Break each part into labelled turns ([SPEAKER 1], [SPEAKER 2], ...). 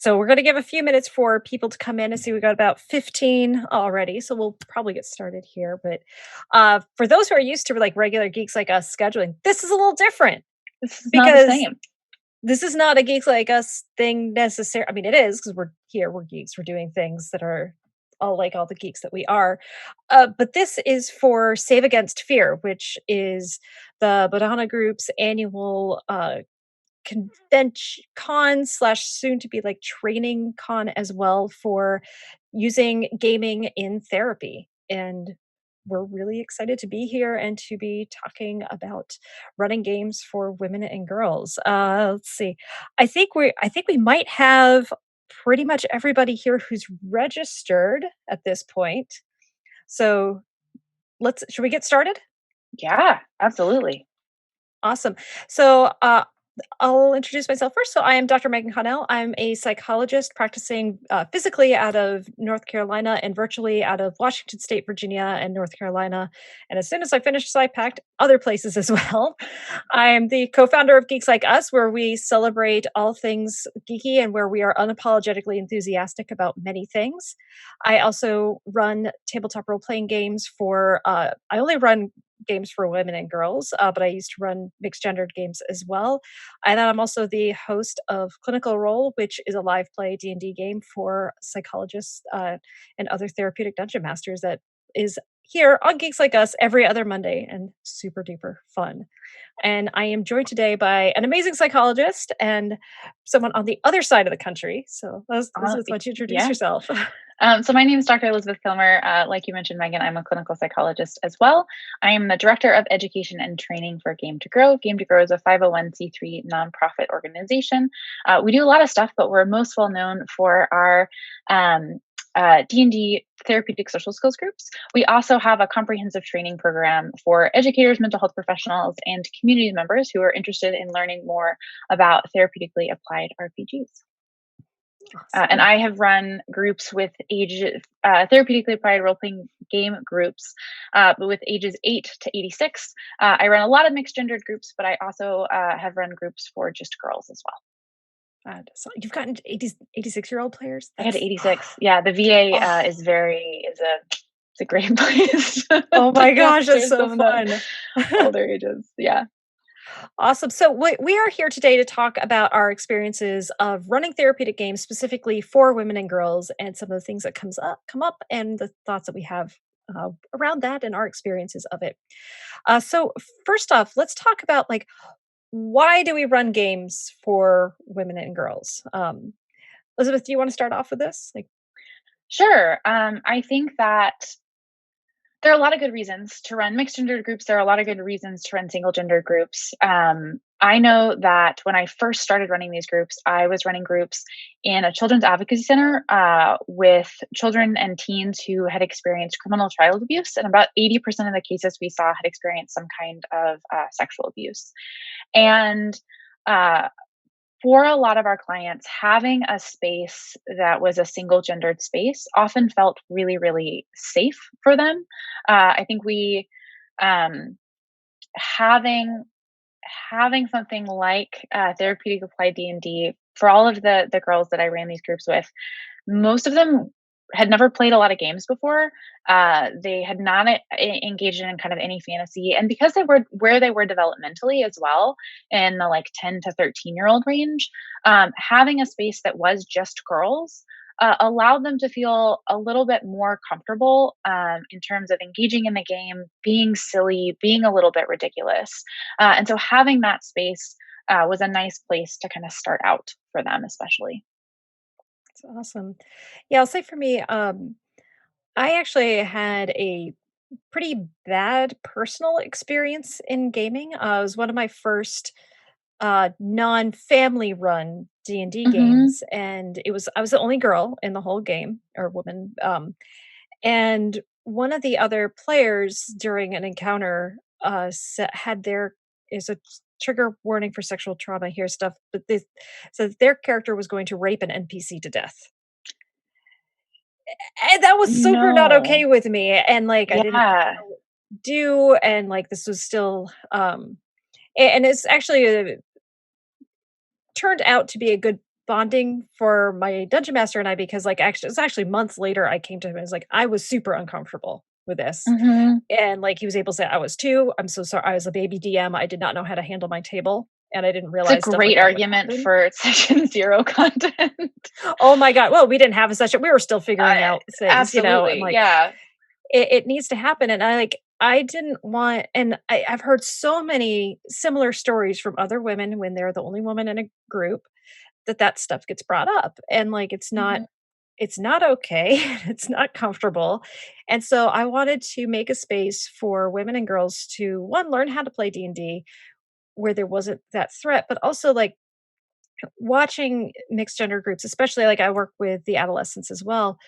[SPEAKER 1] So we're going to give a few minutes for people to come in. And see, we got about 15 already, so we'll probably get started here. But for those who are used to like regular Geeks Like Us scheduling, this is a little different
[SPEAKER 2] This is not the
[SPEAKER 1] because
[SPEAKER 2] same.
[SPEAKER 1] this is not a Geeks Like Us thing necessarily. I mean, it is because we're here, we're geeks, we're doing things that are all like all the geeks that we are. But this is for Save Against Fear, which is the Badana Group's annual convention con slash soon to be like training con as well for using gaming in therapy. And we're really excited to be here and to be talking about running games for women and girls. Let's see. I think we might have pretty much everybody here who's registered at this point. So should we get started?
[SPEAKER 2] Yeah, absolutely.
[SPEAKER 1] Awesome. So I'll introduce myself first. So I am Dr. Megan Connell. I'm a psychologist practicing physically out of North Carolina and virtually out of Washington State, Virginia, and North Carolina. And as soon as I finished, I packed other places as well. I am the co-founder of Geeks Like Us, where we celebrate all things geeky and where we are unapologetically enthusiastic about many things. I also run tabletop role-playing games for, I only run games for women and girls, but I used to run mixed gendered games as well. And then I'm also the host of Clinical Role, which is a live play D&D game for psychologists and other therapeutic dungeon masters that is here on Geeks Like Us every other Monday and super duper fun. And I am joined today by an amazing psychologist and someone on the other side of the country. So Elizabeth, why don't you introduce
[SPEAKER 2] Yeah.
[SPEAKER 1] yourself?
[SPEAKER 2] So my name is Dr. Elizabeth Kilmer. Like you mentioned, Megan, I'm a clinical psychologist as well. I am the Director of Education and Training for Game to Grow. Game to Grow is a 501c3 nonprofit organization. We do a lot of stuff, but we're most well known for our D&D therapeutic social skills groups. We also have a comprehensive training program for educators, mental health professionals, and community members who are interested in learning more about therapeutically applied RPGs. And I have run groups with therapeutically applied role playing game groups, but with ages 8 to 86. I run a lot of mixed gendered groups, but I also have run groups for just girls as well.
[SPEAKER 1] So you've gotten 86-year-old players?
[SPEAKER 2] I got
[SPEAKER 1] That's
[SPEAKER 2] 86. Yeah, the VA
[SPEAKER 1] oh,
[SPEAKER 2] is it's a great place
[SPEAKER 1] oh
[SPEAKER 2] to
[SPEAKER 1] my gosh, that's
[SPEAKER 2] capture
[SPEAKER 1] so
[SPEAKER 2] some of the
[SPEAKER 1] fun.
[SPEAKER 2] older ages. Yeah.
[SPEAKER 1] Awesome. So we are here today to talk about our experiences of running therapeutic games specifically for women and girls and some of the things that come up and the thoughts that we have around that and our experiences of it. So first off, let's talk about like why do we run games for women and girls? Elizabeth, do you want to start off with this? Like,
[SPEAKER 2] Sure. I think that there are a lot of good reasons to run mixed gender groups. There are a lot of good reasons to run single gender groups. I know that when I first started running these groups, I was running groups in a children's advocacy center with children and teens who had experienced criminal child abuse. And about 80% of the cases we saw had experienced some kind of sexual abuse. And for a lot of our clients, having a space that was a single gendered space often felt really, really safe for them. I think we um, having having something like therapeutic applied D&D for all of the girls that I ran these groups with, most of them had never played a lot of games before. They had not engaged in kind of any fantasy, and because they were where they were developmentally as well, in the like 10 to 13-year-old range, having a space that was just girls allowed them to feel a little bit more comfortable in terms of engaging in the game, being silly, being a little bit ridiculous. And so having that space was a nice place to kind of start out for them, especially.
[SPEAKER 1] that's awesome. Yeah, I'll say for me, I actually had a pretty bad personal experience in gaming. It was one of my first non-family run D&D
[SPEAKER 2] Hmm.
[SPEAKER 1] games, and I was the only girl in the whole game or woman. And one of the other players during an encounter had their is a trigger warning for sexual trauma here stuff, but this so their character was going to rape an NPC to death. And that was super not
[SPEAKER 2] No.
[SPEAKER 1] okay with me, and, like, I didn't
[SPEAKER 2] Yeah.
[SPEAKER 1] know what to do, and, like, this was still, and it's actually turned out to be a good bonding for my dungeon master and I because, like, actually it was actually months later I came to him and was like, "I was super uncomfortable with this."
[SPEAKER 2] Mhm.
[SPEAKER 1] And, like, he was able to say, "I was too. I'm so sorry. I was a baby DM. I did not know how to handle my table, and I didn't
[SPEAKER 2] It's a
[SPEAKER 1] realize stuff like
[SPEAKER 2] great
[SPEAKER 1] that would
[SPEAKER 2] argument
[SPEAKER 1] happen."
[SPEAKER 2] for session 0 content.
[SPEAKER 1] Oh my god. Well, we didn't have a session. We were still figuring
[SPEAKER 2] I
[SPEAKER 1] out things, and,
[SPEAKER 2] absolutely,
[SPEAKER 1] like,
[SPEAKER 2] yeah.
[SPEAKER 1] it needs to happen, and I didn't want and I've heard so many similar stories from other women when they're the only woman in a group that stuff gets brought up, and, like,
[SPEAKER 2] Mhm,
[SPEAKER 1] it's not okay, it's not comfortable, and so I wanted to make a space for women and girls to, 1, learn how to play D&D where there wasn't that threat, but also, like, watching mixed gender groups, especially, like, I work with the adolescents as well,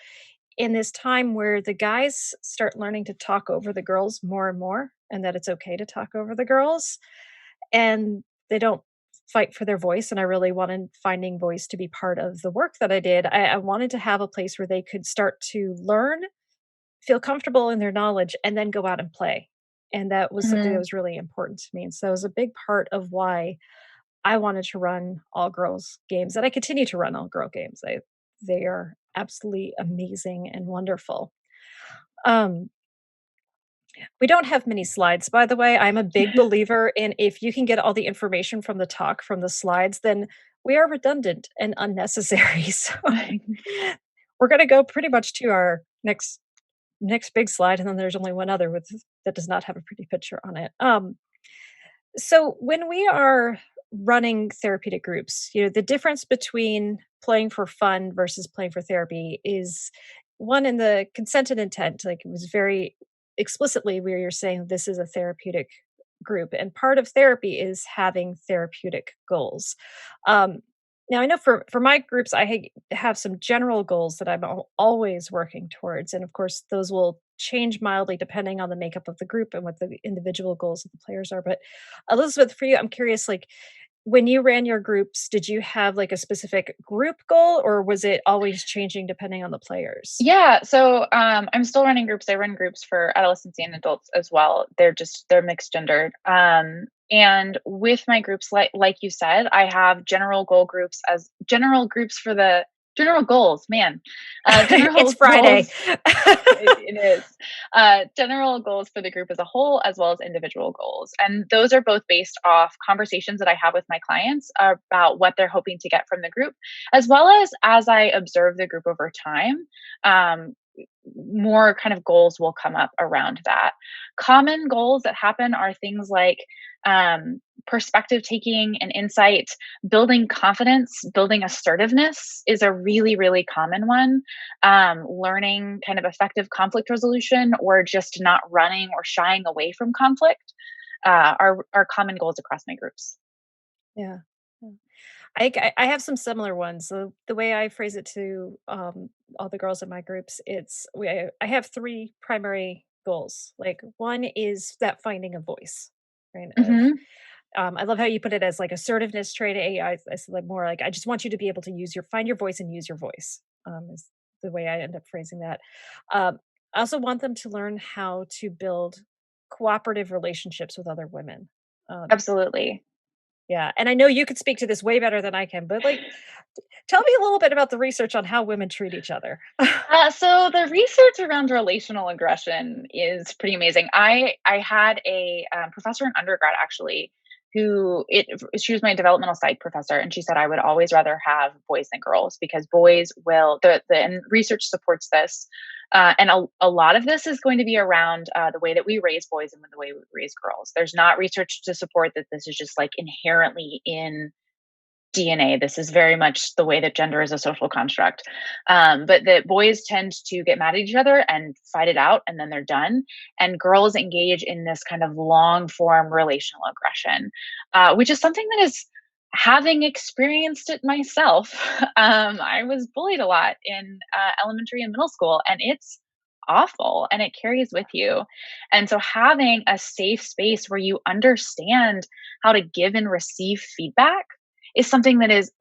[SPEAKER 1] in this time where the guys start learning to talk over the girls more and more, and that it's okay to talk over the girls, and they don't fight for their voice, and I really wanted finding voice to be part of the work that I did. I wanted to have a place where they could start to learn, feel comfortable in their knowledge, and then go out and play, and that was something that
[SPEAKER 2] mhm.
[SPEAKER 1] was really important to me, and so it was a big part of why I wanted to run all girls games, and I continue to run all girl games. They are absolutely amazing and wonderful. Um, we don't have many slides, by the way. I'm a big believer in if you can get all the information from the talk from the slides, then we are redundant and unnecessary. So we're gonna go pretty much to our next big slide, and then there's only one other with that does not have a pretty picture on it. So when we are running therapeutic groups, the difference between playing for fun versus playing for therapy is one in the consent and intent. Like it was very explicitly where you're saying this is a therapeutic group, and part of therapy is having therapeutic goals. Um, Now, I know for my groups, have some general goals that I'm always working towards, and of course, those will change mildly depending on the makeup of the group and what the individual goals of the players are. But Elizabeth, for you, I'm curious, like when you ran your groups, did you have like a specific group goal, or was it always changing depending on the players?
[SPEAKER 2] Yeah, so, I'm still running groups. I run groups for adolescents and adults as well. They're mixed gendered. And with my groups, like you said, I have general groups for the general goals, man.
[SPEAKER 1] It's
[SPEAKER 2] General
[SPEAKER 1] Friday.
[SPEAKER 2] goals it is. General goals for the group as a whole, as well as individual goals. And those are both based off conversations that I have with my clients about what they're hoping to get from the group, as I observe the group over time. Um, More kind of goals will come up around that. Common goals that happen are things like perspective taking and insight, building confidence, building assertiveness is a really, really common one. Learning kind of effective conflict resolution or just not running or shying away from conflict are common goals across my groups.
[SPEAKER 1] Yeah. Yeah. I have some similar ones. So the way I phrase it to all the girls in my groups, I have three primary goals. Like one is that finding a voice, right?
[SPEAKER 2] Hmm.
[SPEAKER 1] I love how you put it as like assertiveness trait. I said like more like I just want you to be able to find your voice and use your voice. Is the way I end up phrasing that. Um, I also want them to learn how to build cooperative relationships with other women. Um,
[SPEAKER 2] Absolutely.
[SPEAKER 1] yeah, and I know you could speak to this way better than I can, but, like, tell me a little bit about the research on how women treat each other.
[SPEAKER 2] So the research around relational aggression is pretty amazing. I had a professor in undergrad actually she was my developmental psych professor, and she said I would always rather have boys than girls because boys will the and research supports this, and a lot of this is going to be around the way that we raise boys and the way we raise girls. There's not research to support that this is just like inherently in DNA. This is very much the way that gender is a social construct. But that boys tend to get mad at each other and fight it out, and then they're done. And girls engage in this kind of long form relational aggression, which is something that is having experienced it myself. I was bullied a lot in elementary and middle school, and it's awful and it carries with you. And so having a safe space where you understand how to give and receive feedback is something that is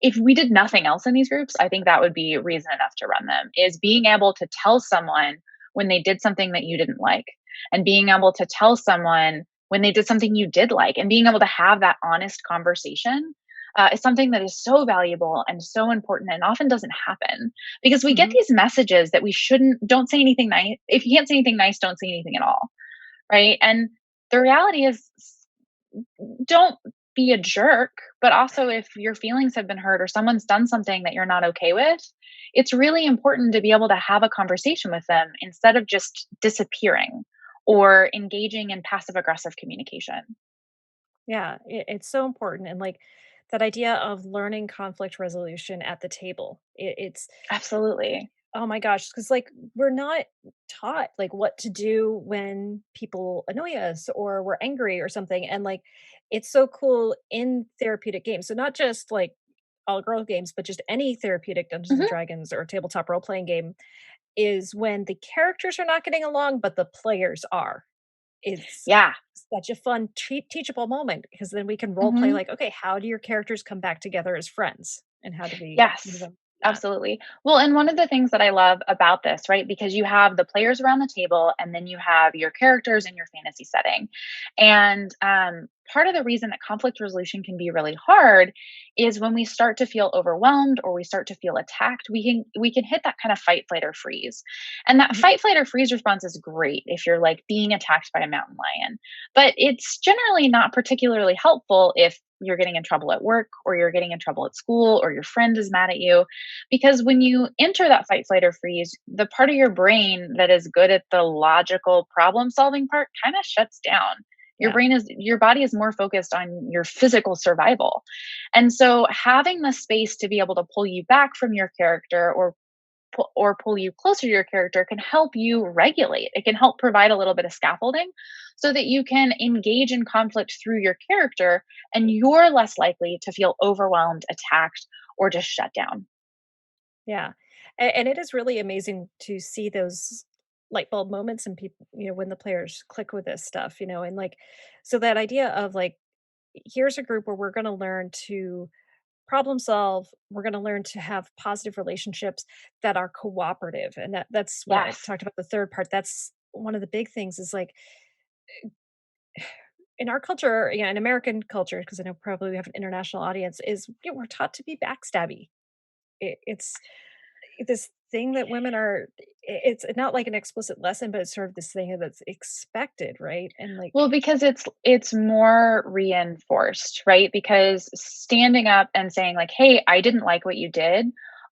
[SPEAKER 2] if we did nothing else in these groups, I think that would be reason enough to run them, is being able to tell someone when they did something that you didn't like, and being able to tell someone when they did something you did like, and being able to have that honest conversation. is something that is so valuable and so important and often doesn't happen because we get
[SPEAKER 1] Mhm.
[SPEAKER 2] these messages that we shouldn't, don't say anything nice. If you can't say anything nice, don't say anything at all. Right. And the reality is, don't be a jerk, but also if your feelings have been hurt or someone's done something that you're not okay with, it's really important to be able to have a conversation with them instead of just disappearing or engaging in passive aggressive communication.
[SPEAKER 1] Yeah, it's so important, and, like, that idea of learning conflict resolution at the table. It's
[SPEAKER 2] Absolutely.
[SPEAKER 1] oh my gosh, because like, we're not taught, like, what to do when people annoy us or we're angry or something, and, like, it's so cool in therapeutic games. So not just, like, all girl games, but just any therapeutic Dungeons& and
[SPEAKER 2] Hmm.
[SPEAKER 1] Dragons or tabletop role-playing game is when the characters are not getting along, but the players are. It's
[SPEAKER 2] Yeah.
[SPEAKER 1] such a fun teachable moment because then we can role play
[SPEAKER 2] Hmm.
[SPEAKER 1] like, "Okay, how do your characters come back together as friends, and how do we move
[SPEAKER 2] Yes,
[SPEAKER 1] on from that?"
[SPEAKER 2] absolutely. Well, and one of the things that I love about this, right? Because you have the players around the table and then you have your characters in your fantasy setting. And part of the reason that conflict resolution can be really hard is when we start to feel overwhelmed or we start to feel attacked, we can hit that kind of fight, flight, or freeze. And that
[SPEAKER 1] Mhm.
[SPEAKER 2] fight, flight, or freeze response is great if you're like being attacked by a mountain lion. But it's generally not particularly helpful if you're getting in trouble at work or you're getting in trouble at school or your friend is mad at you. Because when you enter that fight, flight, or freeze, the part of your brain that is good at the logical problem solving part kind of shuts down.
[SPEAKER 1] Yeah.
[SPEAKER 2] Your body is more focused on your physical survival. And so having the space to be able to pull you back from your character or pull you closer to your character can help you regulate. It can help provide a little bit of scaffolding so that you can engage in conflict through your character and you're less likely to feel overwhelmed, attacked, or just shut down.
[SPEAKER 1] Yeah. And it is really amazing to see those light bulb moments in people, when the players click with this stuff, and like, so that idea of like, here's a group where we're going to learn to problem solve. We're going to learn to have positive relationships that are cooperative. And that's when I
[SPEAKER 2] Yes.
[SPEAKER 1] talked about the third part. That's one of the big things is like in our culture, in American culture, because I know probably we have an international audience, is we're taught to be backstabby. It's this thing that women are it's not like an explicit lesson, but it's sort of this thing that's expected, right? And like
[SPEAKER 2] Well, because it's more reinforced, right? Because standing up and saying like, "Hey, I didn't like what you did,"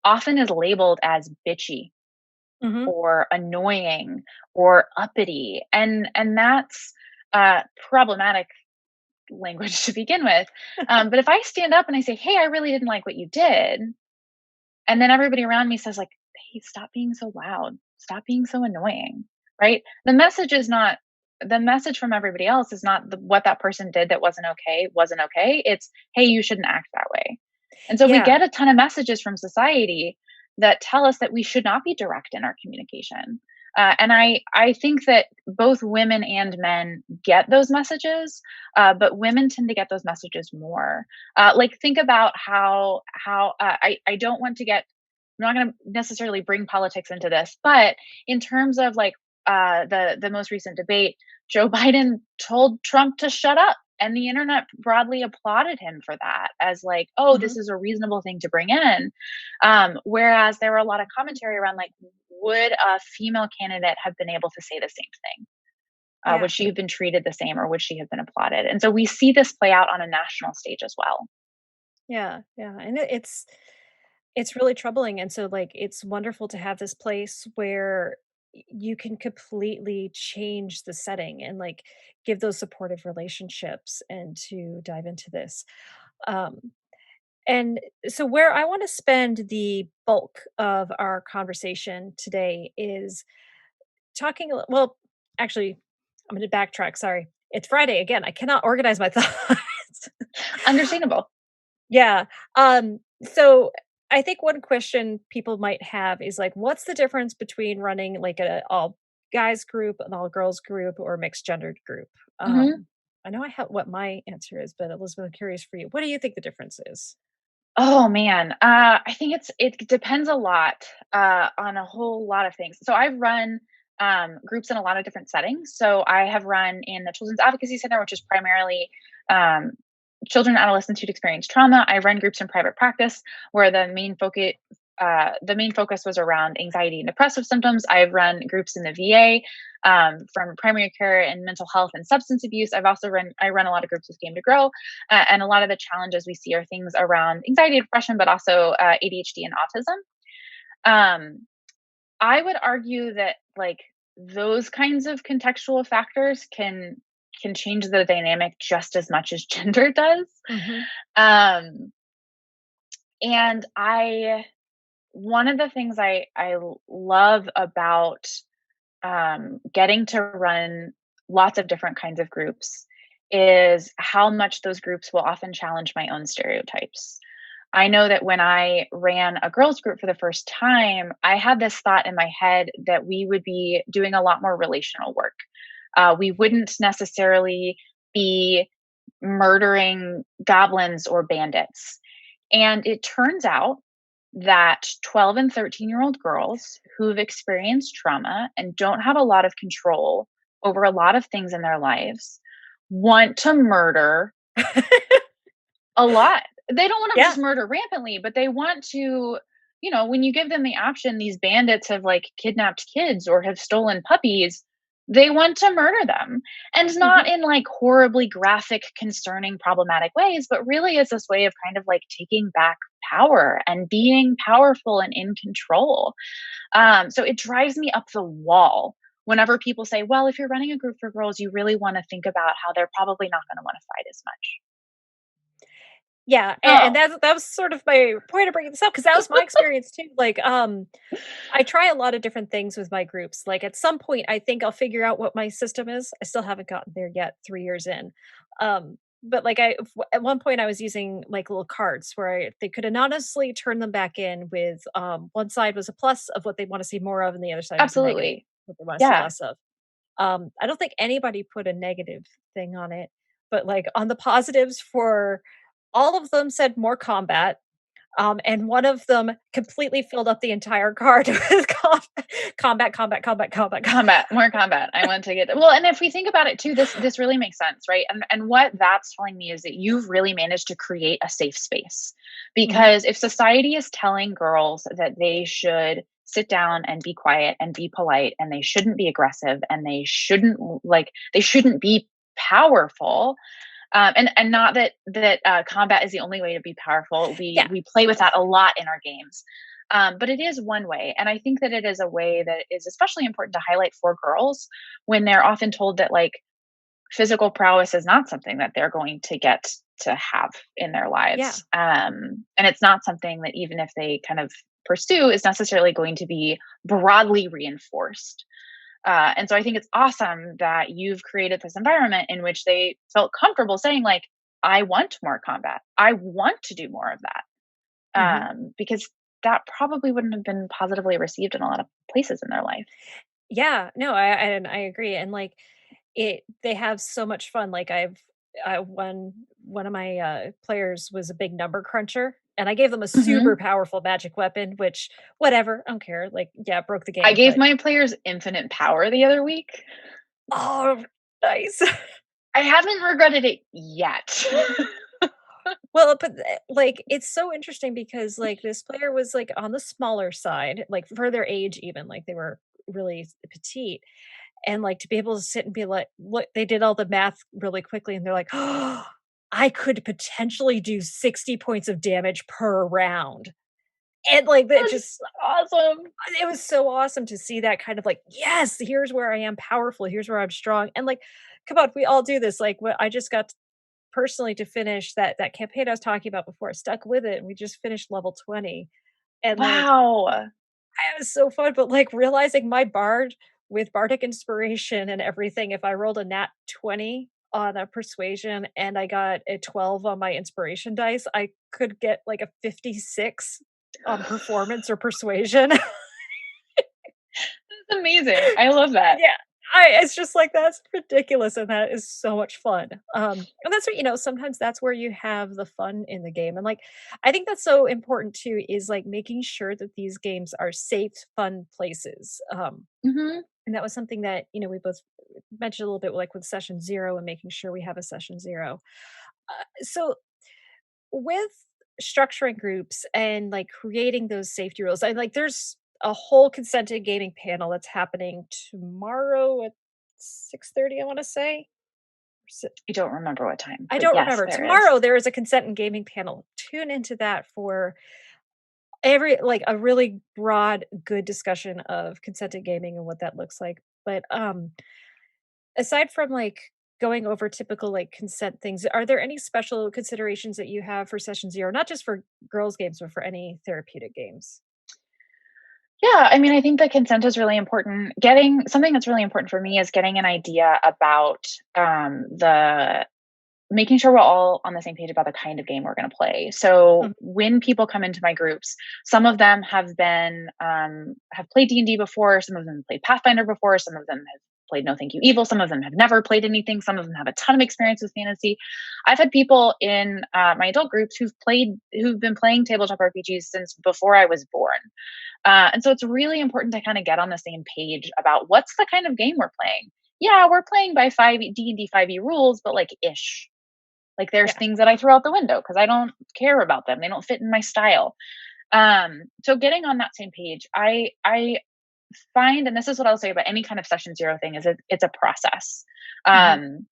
[SPEAKER 2] often is labeled as bitchy
[SPEAKER 1] mhm,
[SPEAKER 2] or annoying or uppity, and that's problematic language to begin with. But if I stand up and I say, "Hey, I really didn't like what you did," and then everybody around me says like, "Hey, stop being so loud. Stop being so annoying." Right? The message from everybody else is not what that person did that wasn't okay. It's, "Hey, you shouldn't act that way." And so we
[SPEAKER 1] yeah,
[SPEAKER 2] get a ton of messages from society that tell us that we should not be direct in our communication. And I think that both women and men get those messages, but women tend to get those messages more. Like think about I don't want to get, I'm not going to necessarily bring politics into this, but in terms of like the most recent debate, Joe Biden told Trump to shut up, and the internet broadly applauded him for that as like, oh,
[SPEAKER 1] mhm,
[SPEAKER 2] this is a reasonable thing to bring in. Whereas there were a lot of commentary around like, would a female candidate have been able to say the same thing?
[SPEAKER 1] yeah,
[SPEAKER 2] Would she have been treated the same or would she have been applauded? And so we see this play out on a national stage as well.
[SPEAKER 1] yeah, yeah, and it's really troubling, and so, like, it's wonderful to have this place where you can completely change the setting and, like, give those supportive relationships and to dive into this. Um, and so where I wanna spend the bulk of our conversation today is talking well, actually, I'm gonna backtrack, sorry. It's Friday again, I cannot organize my thoughts.
[SPEAKER 2] Understandable.
[SPEAKER 1] Yeah. So I think one question people might have is like, what's the difference between running like a all guys group, an all girls group, or a mixed gendered group?
[SPEAKER 2] Hmm.
[SPEAKER 1] I know I have what my answer is, but Elizabeth, I'm curious for you. What do you think the difference is?
[SPEAKER 2] Oh man, I think it depends a lot on a whole lot of things. So I've run groups in a lot of different settings. So I have run in the Children's Advocacy Center, which is primarily um, children and adolescents who'd experienced trauma. I run groups in private practice where the main focus was around anxiety and depressive symptoms. I've run groups in the VA, from primary care and mental health and substance abuse. I run a lot of groups with Game to Grow, and a lot of the challenges we see are things around anxiety, depression, but also ADHD and autism. Um, I would argue that like those kinds of contextual factors can change the dynamic just as much as gender does.
[SPEAKER 1] Mhm.
[SPEAKER 2] Um, and I one of the things I love about getting to run lots of different kinds of groups is how much those groups will often challenge my own stereotypes. I know that when I ran a girls group for the first time, I had this thought in my head that we would be doing a lot more relational work. We wouldn't necessarily be murdering goblins or bandits. And it turns out that 12 and 13-year-old girls who've experienced trauma and don't have a lot of control over a lot of things in their lives want to murder a lot. They don't wanna
[SPEAKER 1] Yeah.
[SPEAKER 2] just murder rampantly, but they want to, when you give them the option, these bandits have, like, kidnapped kids or have stolen puppies, they want to murder them. And not
[SPEAKER 1] Mhm.
[SPEAKER 2] in, like, horribly graphic, concerning, problematic ways, but really as this way of kind of, like, taking back power and being powerful and in control. So it drives me up the wall whenever people say, "Well, if you're running a group for girls, you really wanna think about how they're probably not gonna wanna fight as much."
[SPEAKER 1] Yeah, and
[SPEAKER 2] No.
[SPEAKER 1] that was sort of my point of bringing this up because that was my experience too, like, I try a lot of different things with my groups, like, at some point, I think I'll figure out what my system is. I still haven't gotten there yet 3 years in, but, like, at one point, I was using, like, little cards where they could anonymously turn them back in with, one side was a plus of what they wanna see more of, and the other side was a negative,
[SPEAKER 2] Absolutely.
[SPEAKER 1] what they wanna see
[SPEAKER 2] Yeah.
[SPEAKER 1] less of. I don't think anybody put a negative thing on it, but, like, on the positives for all of them said more combat, and one of them completely filled up the entire card with combat, combat, combat, combat,
[SPEAKER 2] Combat, more combat. I want to get well, and if we think about it too, this really makes sense, right? And what that's telling me is that you've really managed to create a safe space.
[SPEAKER 1] Mhm.
[SPEAKER 2] Because if society is telling girls that they should sit down and be quiet and be polite and they shouldn't be aggressive and they shouldn't be powerful, and not that combat is the only way to be powerful. We
[SPEAKER 1] Yeah.
[SPEAKER 2] we play with that a lot in our games, but it is one way, and I think that it is a way that is especially important to highlight for girls when they're often told that like physical prowess is not something that they're going to get to have in their
[SPEAKER 1] Yeah.
[SPEAKER 2] lives, and it's not something that even if they kind of pursue is necessarily going to be broadly reinforced. And so I think it's awesome that you've created this environment in which they felt comfortable saying, like, I want more combat. I want to do more of that.
[SPEAKER 1] Mhm.
[SPEAKER 2] Because that probably wouldn't have been positively received in a lot of places in their life.
[SPEAKER 1] Yeah, no, I agree, and, like, they have so much fun, like, one of my, players was a big number cruncher, and I gave them a super
[SPEAKER 2] Mhm.
[SPEAKER 1] powerful magic weapon, which whatever, I don't care, like, yeah, it broke the
[SPEAKER 2] I
[SPEAKER 1] game,
[SPEAKER 2] gave
[SPEAKER 1] but
[SPEAKER 2] my players infinite power the other week.
[SPEAKER 1] oh, nice.
[SPEAKER 2] I haven't regretted it yet.
[SPEAKER 1] Well, but, like, it's so interesting because, like, this player was, like, on the smaller side, like, for their age even, like, they were really petite, and, like, to be able to sit and be like look, they did all the math really quickly, and they're like, "Oh, I could potentially do 60 points of damage per round." And, like, that
[SPEAKER 2] That's
[SPEAKER 1] just
[SPEAKER 2] awesome.
[SPEAKER 1] it was so awesome to see that kind of like, "Yes, here's where I am powerful, here's where I'm strong," and, like, come on, we all do this, like, I just got personally to finish that campaign I was talking about before. I stuck with it, and we just finished level 20, and, like,
[SPEAKER 2] Wow.
[SPEAKER 1] it was so fun, but, like, realizing my bard with bardic inspiration and everything, if I rolled a nat 20 on a persuasion and I got a 12 on my inspiration dice, I could get, like, a 56 on performance or persuasion.
[SPEAKER 2] That's amazing. I love that.
[SPEAKER 1] Yeah, it's just like, that's ridiculous, and that is so much fun. And that's what sometimes that's where you have the fun in the game, and, like, I think that's so important too, is, like, making sure that these games are safe, fun places,
[SPEAKER 2] Mhm.
[SPEAKER 1] and that was something that, we both mentioned a little bit, like, with session 0 and making sure we have a session 0. So with structuring groups and like creating those safety rules, I like there's a whole consented gaming panel that's happening tomorrow at 6:30, I want to say.
[SPEAKER 2] I don't remember what time,
[SPEAKER 1] I
[SPEAKER 2] but
[SPEAKER 1] don't
[SPEAKER 2] yes,
[SPEAKER 1] remember.
[SPEAKER 2] there is.
[SPEAKER 1] Tomorrow there is a consent and gaming panel. Tune into that for every like a really broad, good discussion of consented gaming and what that looks like. But aside from like going over typical like consent things, are there any special considerations that you have for session zero, not just for girls' games, but for any therapeutic games?
[SPEAKER 2] Yeah, I mean, I think the consent is really important. Getting something that's really important for me is getting an idea about the making sure we're all on the same page about the kind of game we're going to play. So
[SPEAKER 1] Mhm,
[SPEAKER 2] when people come into my groups, some of them have played D&D before, some of them have played Pathfinder before, some of them have played No Thank You Evil, some of them have never played anything, some of them have a ton of experience with fantasy. I've had people in my adult groups who've been playing tabletop RPGs since before I was born. And so it's really important to kind of get on the same page about what's the kind of game we're playing. Yeah, we're playing by 5 D&D 5e rules, but like ish. Like there's
[SPEAKER 1] yeah,
[SPEAKER 2] things that I throw out the window because I don't care about them. They don't fit in my style. So getting on that same page, I find, and this is what I'll say about any kind of session zero thing, is it's a process.
[SPEAKER 1] mhm,
[SPEAKER 2] Um,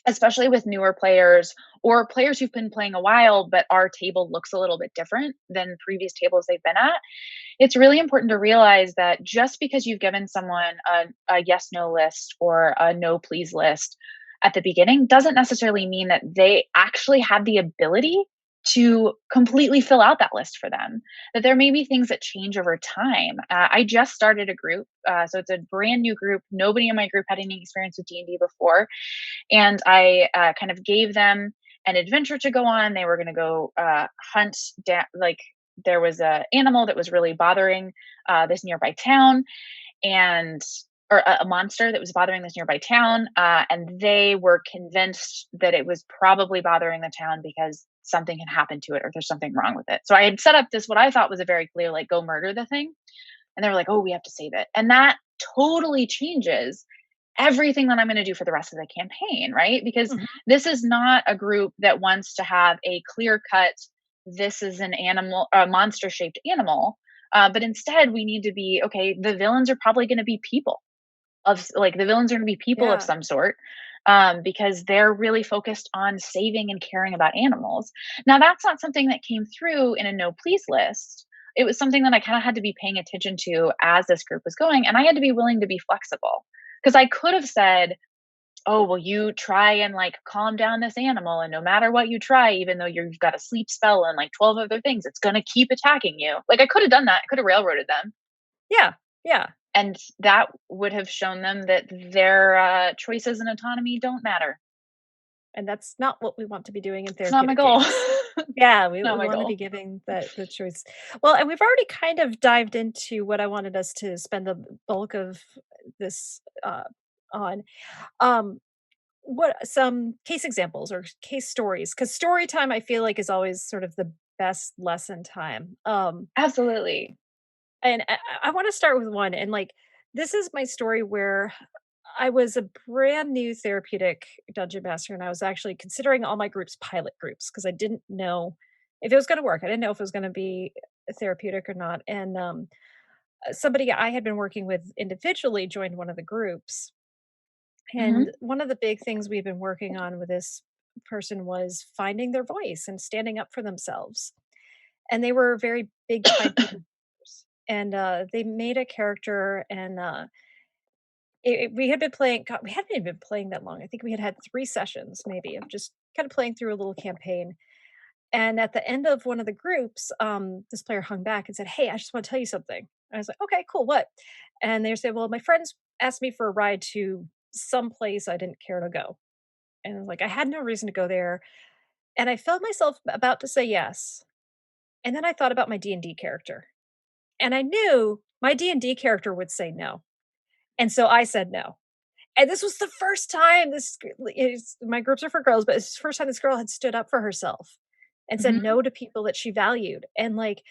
[SPEAKER 2] Especially with newer players or players who've been playing a while, but our table looks a little bit different than previous tables they've been at. It's really important to realize that just because you've given someone a yes no list or a no please list at the beginning doesn't necessarily mean that they actually have the ability to completely fill out that list for them. That there may be things that change over time. I just started a group, so it's a brand new group. Nobody in my group had any experience with D&D before, and I kind of gave them an adventure to go on. They were going to go hunt down, like there was a animal that was really bothering this nearby town, and or a monster that was bothering this nearby town, and they were convinced that it was probably bothering the town because something had happened to it or there's something wrong with it. So I had set up this what I thought was a very clear like go murder the thing, and they were like, oh, we have to save it, and that totally changes everything that I'm going to do for the rest of the campaign, right? Because
[SPEAKER 1] mhm,
[SPEAKER 2] this is not a group that wants to have a clear cut, this is an animal, a monster shaped animal. But instead, we need to be okay, the villains are probably going to be people the villains are going to be people of
[SPEAKER 1] yeah,
[SPEAKER 2] some sort. Because they're really focused on saving and caring about animals. Now, that's not something that came through in a no please list. It was something that I kind of had to be paying attention to as this group was going, and I had to be willing to be flexible because I could have said, oh, well, you try and like calm down this animal, and no matter what you try, even though you've got a sleep spell and like 12 other things, it's going to keep attacking you. Like I could have done that. I could have railroaded them.
[SPEAKER 1] yeah, yeah,
[SPEAKER 2] And that would have shown them that their choices and autonomy don't matter.
[SPEAKER 1] and that's not what we want to be doing in
[SPEAKER 2] It's not my
[SPEAKER 1] therapeutic
[SPEAKER 2] goal.
[SPEAKER 1] games. Yeah, we
[SPEAKER 2] Not my
[SPEAKER 1] wanna be
[SPEAKER 2] goal.
[SPEAKER 1] giving the choice. Well, and we've already kind of dived into what I wanted us to spend the bulk of this, on. Um, what some case examples or case stories? Because story time, I feel like, is always sort of the best lesson time.
[SPEAKER 2] Absolutely.
[SPEAKER 1] And I wanna start with one, and, like, this is my story where I was a brand new therapeutic dungeon master, and I was actually considering all my groups pilot groups because I didn't know if it was gonna work. I didn't know if it was gonna be therapeutic or not, and, somebody I had been working with individually joined one of the groups, and
[SPEAKER 2] Hmm.
[SPEAKER 1] one of the big things we've been working on with this person was finding their voice and standing up for themselves, and they were very big time people pleasers, and, they made a character and, we had been playing God, we hadn't even been playing that long. I think we had had 3 sessions maybe of just kinda playing through a little campaign, and at the end of one of the groups, this player hung back and said, "Hey, I just wanna tell you something." I was like, "Okay, cool, what?" And they said, "Well, my friends asked me for a ride to some place I didn't care to go." And I was like, I had no reason to go there, and I felt myself about to say yes, and then I thought about my D&D character, and I knew my D&D character would say no, and so I said no. And this was the first time this g is my groups are for girls, but it's the first time this girl had stood up for herself and said
[SPEAKER 2] Hmm.
[SPEAKER 1] no to people that she valued, and, like,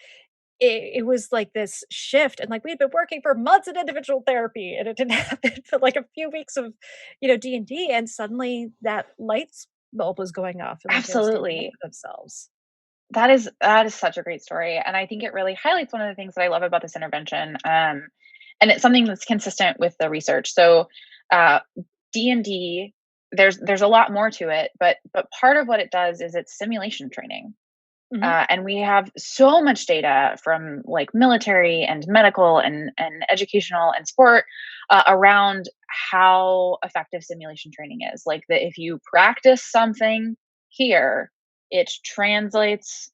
[SPEAKER 1] it was like this shift, and, like, we'd been working for months in individual therapy, and it didn't happen for, like, a few weeks of, D&D, and D, and suddenly that lights bulb was going off and like they were standing up
[SPEAKER 2] Absolutely.
[SPEAKER 1] for themselves.
[SPEAKER 2] That is such a great story, and I think it really highlights one of the things that I love about this intervention, and it's something that's consistent with the research. So, uh, D&D, there's a lot more to it, but part of what it does is it's simulation training.
[SPEAKER 1] Mhm,
[SPEAKER 2] And we have so much data from like military and medical and educational and sport around how effective simulation training is. Like that, if you practice something here, it translates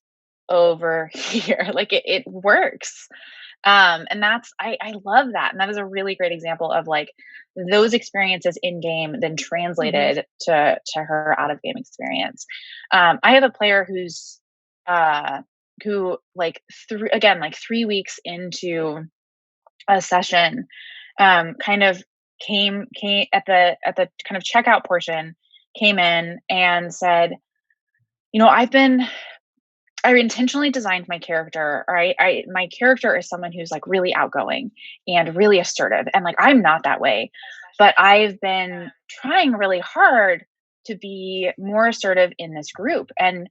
[SPEAKER 2] over here. Like it works. And I love that. And that is a really great example of like those experiences in game then
[SPEAKER 1] mhm,
[SPEAKER 2] translated to her out of game experience. I have a player uh who like again like 3 weeks into a session kind of came at the kind of checkout portion, came in and said, you know, I intentionally designed my character, or my character is someone who's like really outgoing and really assertive, and like I'm not that way, but I've been trying really hard to be more assertive in this group. And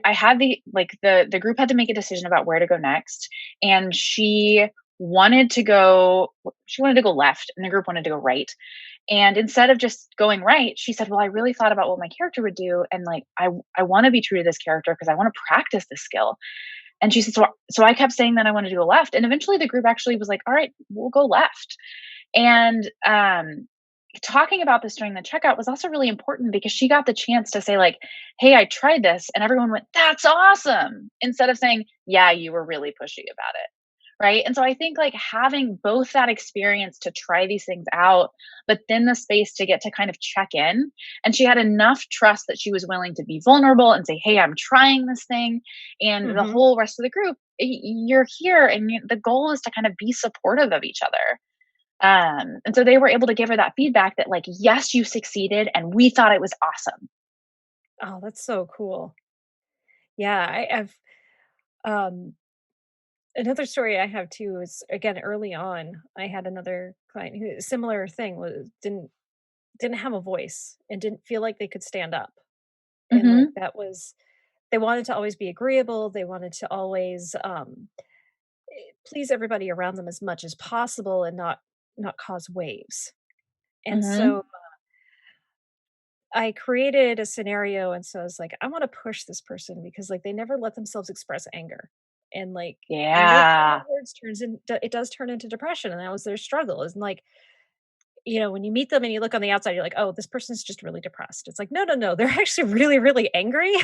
[SPEAKER 2] I had the group had to make a decision about where to go next, and she wanted to go left, and the group wanted to go right. And instead of just going right, she said, "Well, I really thought about what my character would do, and like I want to be true to this character because I want to practice this skill." And she said, "So I kept saying that I wanted to go left, and eventually the group actually was like, 'All right, we'll go left.'" And talking about this during the checkout was also really important because she got the chance to say like, "Hey, I tried this," and everyone went, "That's awesome," instead of saying, "Yeah, you were really pushy about it." Right. And so I think like having both that experience to try these things out, but then the space to get to kind of check in. And she had enough trust that she was willing to be vulnerable and say, "Hey, I'm trying this thing." And the
[SPEAKER 1] mhm.
[SPEAKER 2] whole rest of the group, you're here, and the goal is to kind of be supportive of each other. And so they were able to give her that feedback that, like, yes, you succeeded, and we thought it was awesome.
[SPEAKER 1] Oh, that's so cool. Yeah, um another story I have too is, again, early on, I had another client who similar thing was didn't have a voice and didn't feel like they could stand up, and, like,
[SPEAKER 2] Hmm.
[SPEAKER 1] that was they wanted to always be agreeable, they wanted to always, please everybody around them as much as possible and not cause waves, and
[SPEAKER 2] Hmm.
[SPEAKER 1] so I created a scenario, and so I was like, "I wanna push this person because, like, they never let themselves express anger." And, like, anger
[SPEAKER 2] Yeah.
[SPEAKER 1] afterwards turns in it does turn into depression, and that was their struggle, is like, when you meet them and you look on the outside, you're like, "Oh, this person's just really depressed." It's like, "No, no, no, they're actually really, really angry,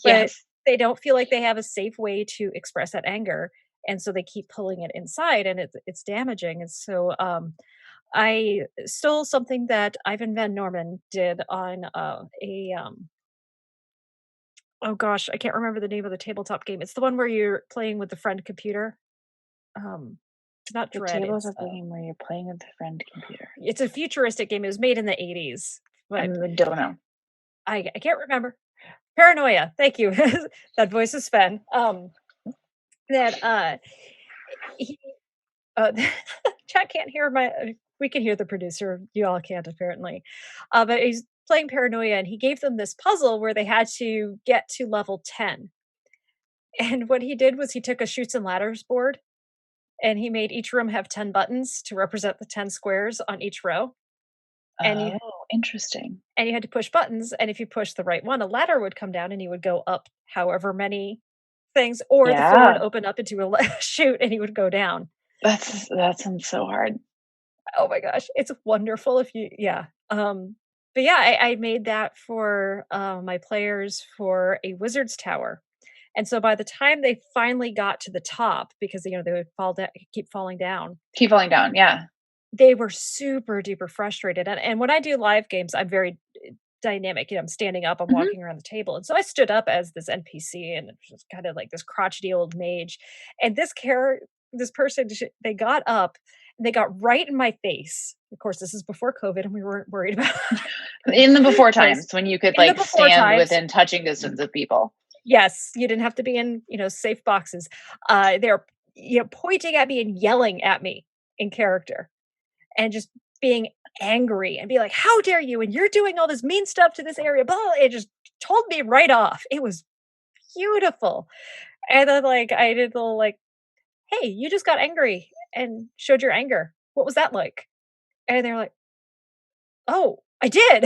[SPEAKER 1] but
[SPEAKER 2] Yes.
[SPEAKER 1] they don't feel like they have a safe way to express that anger, and so they keep pulling it inside, and it's damaging." And so, I stole something that Ivan Van Norman did on, oh gosh, I can't remember the name of the tabletop game. It's the one where you're playing with the friend computer. Um, not
[SPEAKER 2] The
[SPEAKER 1] Dread,
[SPEAKER 2] tables of the game where you're playing with a friend computer.
[SPEAKER 1] it's a futuristic game. It was made in the '80s, but
[SPEAKER 2] I don't know.
[SPEAKER 1] I can't remember. Paranoia, thank you. That voice is Sven. That, he chat can't hear we can hear the producer, you all can't apparently. But he's playing Paranoia, and he gave them this puzzle where they had to get to level 10. And what he did was he took a Chutes and Ladders board, and he made each room have 10 buttons to represent the 10 squares on each row, and
[SPEAKER 2] Oh, interesting.
[SPEAKER 1] you had to push buttons, and if you pushed the right one, a ladder would come down, and you would go up however many things, or the floor would
[SPEAKER 2] Yeah.
[SPEAKER 1] open up into a chute, and he would go down.
[SPEAKER 2] That sounds so hard.
[SPEAKER 1] Oh my gosh, it's wonderful if you yeah, but yeah, I made that for, my players for a wizard's tower, and so by the time they finally got to the top, because, they would keep falling down,
[SPEAKER 2] Keep falling down. Yeah.
[SPEAKER 1] they were super duper frustrated, and when I do live games, I'm very dynamic, I'm standing up, I'm
[SPEAKER 2] Hmm.
[SPEAKER 1] walking around the table, and so I stood up as this NPC, and it was kinda like this crotchety old mage, and this person, they got up, and they got right in my face. Of course, this is before COVID, and we weren't worried about
[SPEAKER 2] In the before
[SPEAKER 1] those
[SPEAKER 2] times when you could
[SPEAKER 1] in the
[SPEAKER 2] like
[SPEAKER 1] before
[SPEAKER 2] stand
[SPEAKER 1] times.
[SPEAKER 2] within touching distance of people.
[SPEAKER 1] Yes, you didn't have to be in, safe boxes. They're, pointing at me and yelling at me in character, and just being angry and be like, "How dare you? And you're doing all this mean stuff to this area." Blah. It just told me right off. It was beautiful. And then like I did the little like, "Hey, you just got angry and showed your anger. What was that like?" And they're like, "Oh, I did."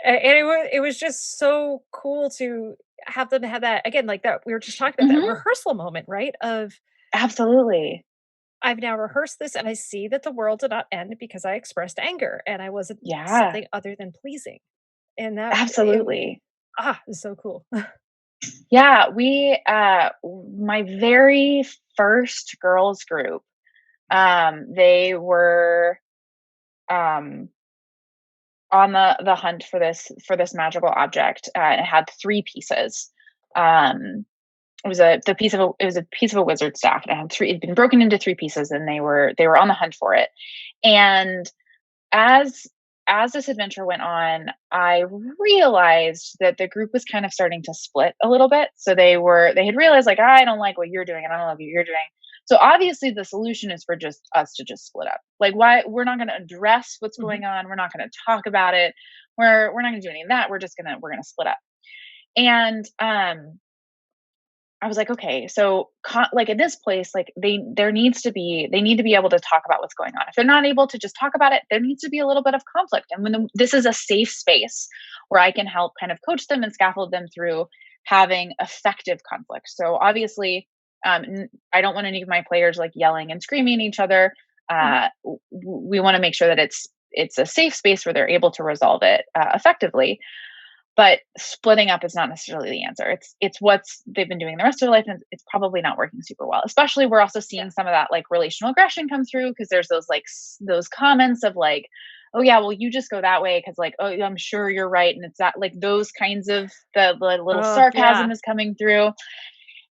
[SPEAKER 1] And it was just so cool to have them have that again, like that we were just talking about that
[SPEAKER 2] Mhm.
[SPEAKER 1] rehearsal moment, right? Of
[SPEAKER 2] Absolutely.
[SPEAKER 1] I've now rehearsed this and I see that the world did not end because I expressed anger and I wasn't
[SPEAKER 2] Yeah.
[SPEAKER 1] something other than pleasing. And that
[SPEAKER 2] Absolutely.
[SPEAKER 1] it's so cool.
[SPEAKER 2] Yeah, my very first girls group, they were, um, on the hunt for this magical object, and it had 3 pieces. Um, it was a piece of a wizard staff, and it had 3 it'd been broken into 3 pieces, and they were on the hunt for it. And as this adventure went on, I realized that the group was kind of starting to split a little bit. So they had realized like I don't like what you're doing and I don't like what you're doing. So obviously the solution is for just us to just split up. Like why we're not going to address what's
[SPEAKER 1] Mhm,
[SPEAKER 2] going on. We're not going to talk about it. We're not going to do any of that. We're going to split up. And I was like, okay, so like in this place, like they need to be able to talk about what's going on. If they're not able to just talk about it, there needs to be a little bit of conflict. And this is a safe space where I can help kind of coach them and scaffold them through having effective conflict. So obviously, I don't want any of my players like yelling and screaming at each other.
[SPEAKER 1] mhm.
[SPEAKER 2] We want to make sure that it's a safe space where they're able to resolve it effectively, but splitting up is not necessarily the answer. It's what's they've been doing the rest of their life, and it's probably not working super well. Especially, we're also
[SPEAKER 1] Yeah.
[SPEAKER 2] seeing some of that like relational aggression come through because there's those like those comments of like, "Oh yeah, well you just go that way because like, oh I'm sure you're right," and it's that like those kinds of the little
[SPEAKER 1] Oh, yeah.
[SPEAKER 2] sarcasm is coming through.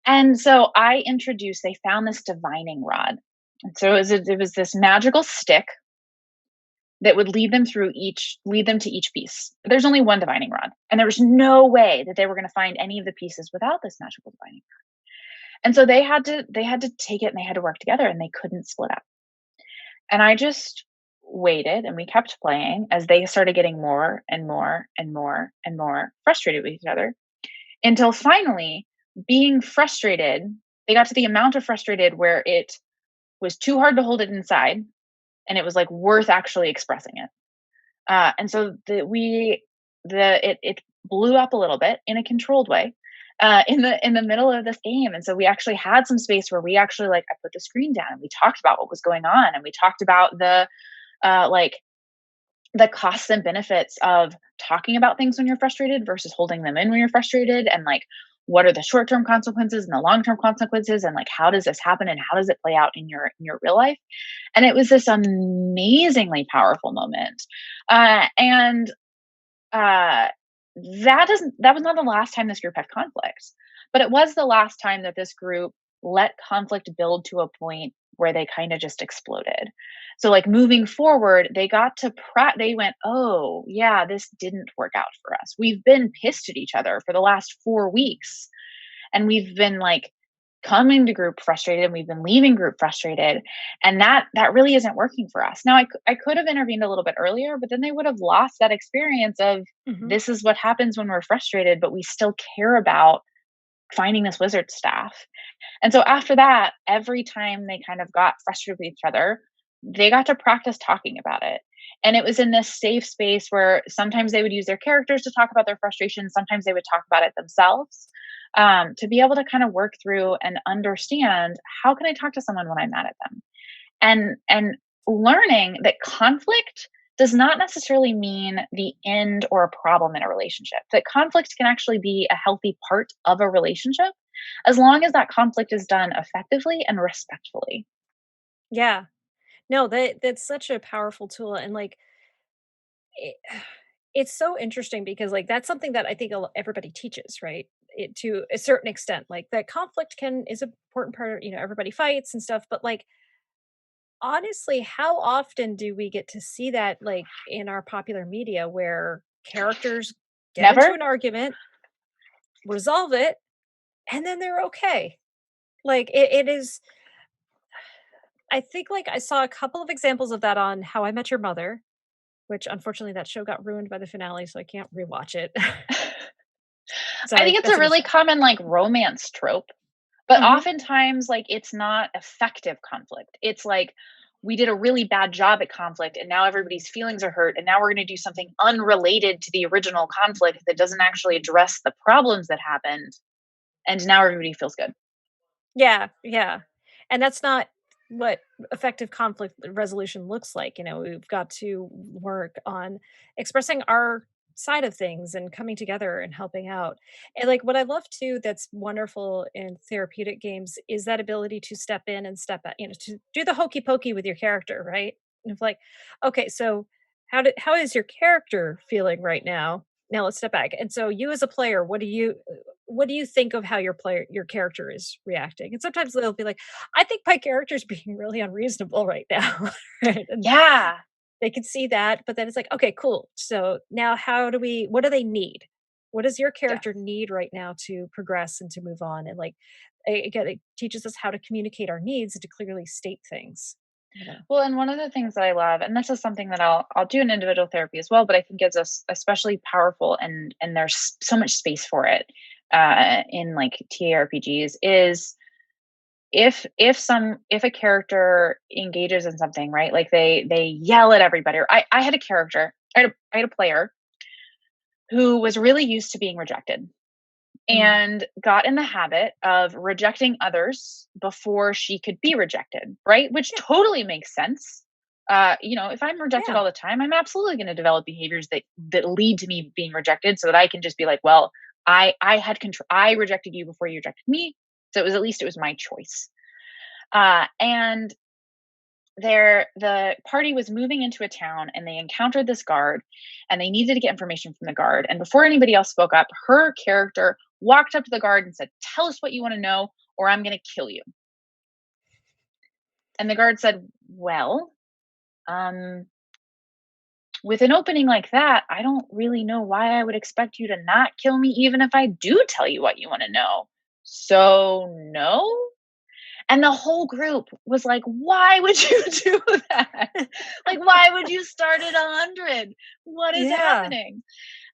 [SPEAKER 2] And so I introduced. They found this divining rod, and so it was this magical stick that would lead them to each piece. There's only one divining rod, and there was no way that they were going to find any of the pieces without this magical divining rod. And so they had to take it and they had to work together and they couldn't split up. And I just waited and we kept playing as they started getting more and more and more and more frustrated with each other until finally being frustrated, they got to the amount of frustrated where it was too hard to hold it inside and it was like worth actually expressing it. And so it blew up a little bit in a controlled way in the middle of this game. And so we actually had some space where we actually like I put the screen down and we talked about what was going on and we talked about like the costs and benefits of talking about things when you're frustrated versus holding them in when you're frustrated and like what are the short-term consequences and the long-term consequences and like how does this happen and how does it play out in your real life, and it was this amazingly powerful moment. And uh, that was not the last time this group had conflict, but it was the last time that this group let conflict build to a point where they kind of just exploded. So like moving forward, they got to they went, "Oh, yeah, this didn't work out for us. We've been pissed at each other for the last 4 weeks and we've been like coming to group frustrated and we've been leaving group frustrated, and that really isn't working for us." Now I could have intervened a little bit earlier, but then they would have lost that experience of
[SPEAKER 1] Mhm.
[SPEAKER 2] this is what happens when we're frustrated but we still care about finding this wizard staff. And so after that, every time they kind of got frustrated with each other, they got to practice talking about it. And it was in this safe space where sometimes they would use their characters to talk about their frustrations, sometimes they would talk about it themselves, to be able to kind of work through and understand how can I talk to someone when I'm mad at them, and learning that conflict does not necessarily mean the end or a problem in a relationship. That conflict can actually be a healthy part of a relationship as long as that conflict is done effectively and respectfully.
[SPEAKER 1] Yeah. No, that's such a powerful tool and, like, it it's so interesting because, like, that's something that I think everybody teaches, right? To a certain extent, like, that conflict can is an important part of everybody fights and stuff, but, like, honestly, how often do we get to see that, like, in our popular media where characters get into
[SPEAKER 2] Never?
[SPEAKER 1] an argument, resolve it, and then they're okay? Like, it is I think, like, I saw a couple of examples of that on How I Met Your Mother, which unfortunately that show got ruined by the finale, so I can't rewatch it.
[SPEAKER 2] I
[SPEAKER 1] Sorry,
[SPEAKER 2] think it's a
[SPEAKER 1] that's a good
[SPEAKER 2] really
[SPEAKER 1] show.
[SPEAKER 2] common, like, romance trope, but
[SPEAKER 1] Mhm.
[SPEAKER 2] oftentimes, like, it's not effective conflict. It's like, we did a really bad job at conflict, and now everybody's feelings are hurt, and now we're gonna do something unrelated to the original conflict that doesn't actually address the problems that happened, and now everybody feels good.
[SPEAKER 1] Yeah, yeah. And that's not what effective conflict resolution looks like. We've got to work on expressing our side of things and coming together and helping out. And like what I love too that's wonderful in therapeutic games is that ability to step in and step out, to do the hokey pokey with your character, right? And it's like, okay, so how is your character feeling right now? Now let's step back. And so you as a player, what do you think of how your character is reacting? And sometimes they'll be like, "I think my character's being really unreasonable right now." Right? And
[SPEAKER 2] Yeah,
[SPEAKER 1] they can see that, but then it's like, "Okay, cool. So now what do they need? What does your
[SPEAKER 2] yes.
[SPEAKER 1] character need right now to progress and to move on?" And like, again, it teaches us how to communicate our needs and to clearly state things, you know?
[SPEAKER 2] Well, and one of the things that I love, and this is something that I'll do in individual therapy as well, but I think is especially powerful, and there's so much space for it in like TARPGs, is if a character engages in something, right? Like they yell at everybody. Or I had a character, I had a player who was really used to being rejected
[SPEAKER 1] Mm.
[SPEAKER 2] and got in the habit of rejecting others before she could be rejected, right? Which
[SPEAKER 1] Yeah,
[SPEAKER 2] totally makes sense. If I'm rejected
[SPEAKER 1] yeah.
[SPEAKER 2] all the time, I'm absolutely going to develop behaviors that lead to me being rejected, so that I can just be like, well, I had control. I rejected you before you rejected me, so it was my choice. And the party was moving into a town, and they encountered this guard, and they needed to get information from the guard, and before anybody else spoke up, her character walked up to the guard and said, "Tell us what you want to know, or I'm going to kill you." And the guard said, "Well, um with an opening like that, I don't really know why I would expect you to not kill me even if I do tell you what you want to know, so no." And the whole group was like, "Why would you do that? Like, why would you start at 100? What is
[SPEAKER 1] Yeah.
[SPEAKER 2] happening?"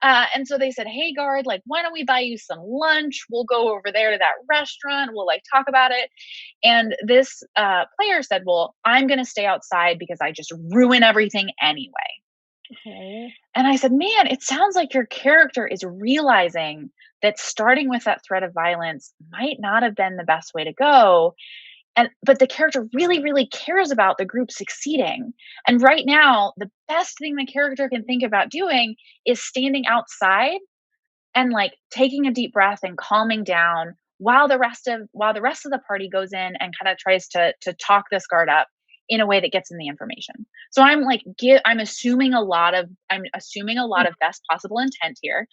[SPEAKER 2] And so they said, "Hey, guard, like, why don't we buy you some lunch? We'll go over there to that restaurant. We'll like talk about it." And this player said, "Well, I'm going to stay outside because I just ruin everything anyway."
[SPEAKER 1] Oh,
[SPEAKER 2] And I said, "Man, it sounds like your character is realizing that starting with that threat of violence might not have been the best way to go, and but the character really really cares about the group succeeding, and right now the best thing the character can think about doing is standing outside and like taking a deep breath and calming down while the rest of the party goes in and kind of tries to talk this guard up in a way that gets in the information." So I'm assuming a lot of best possible intent here,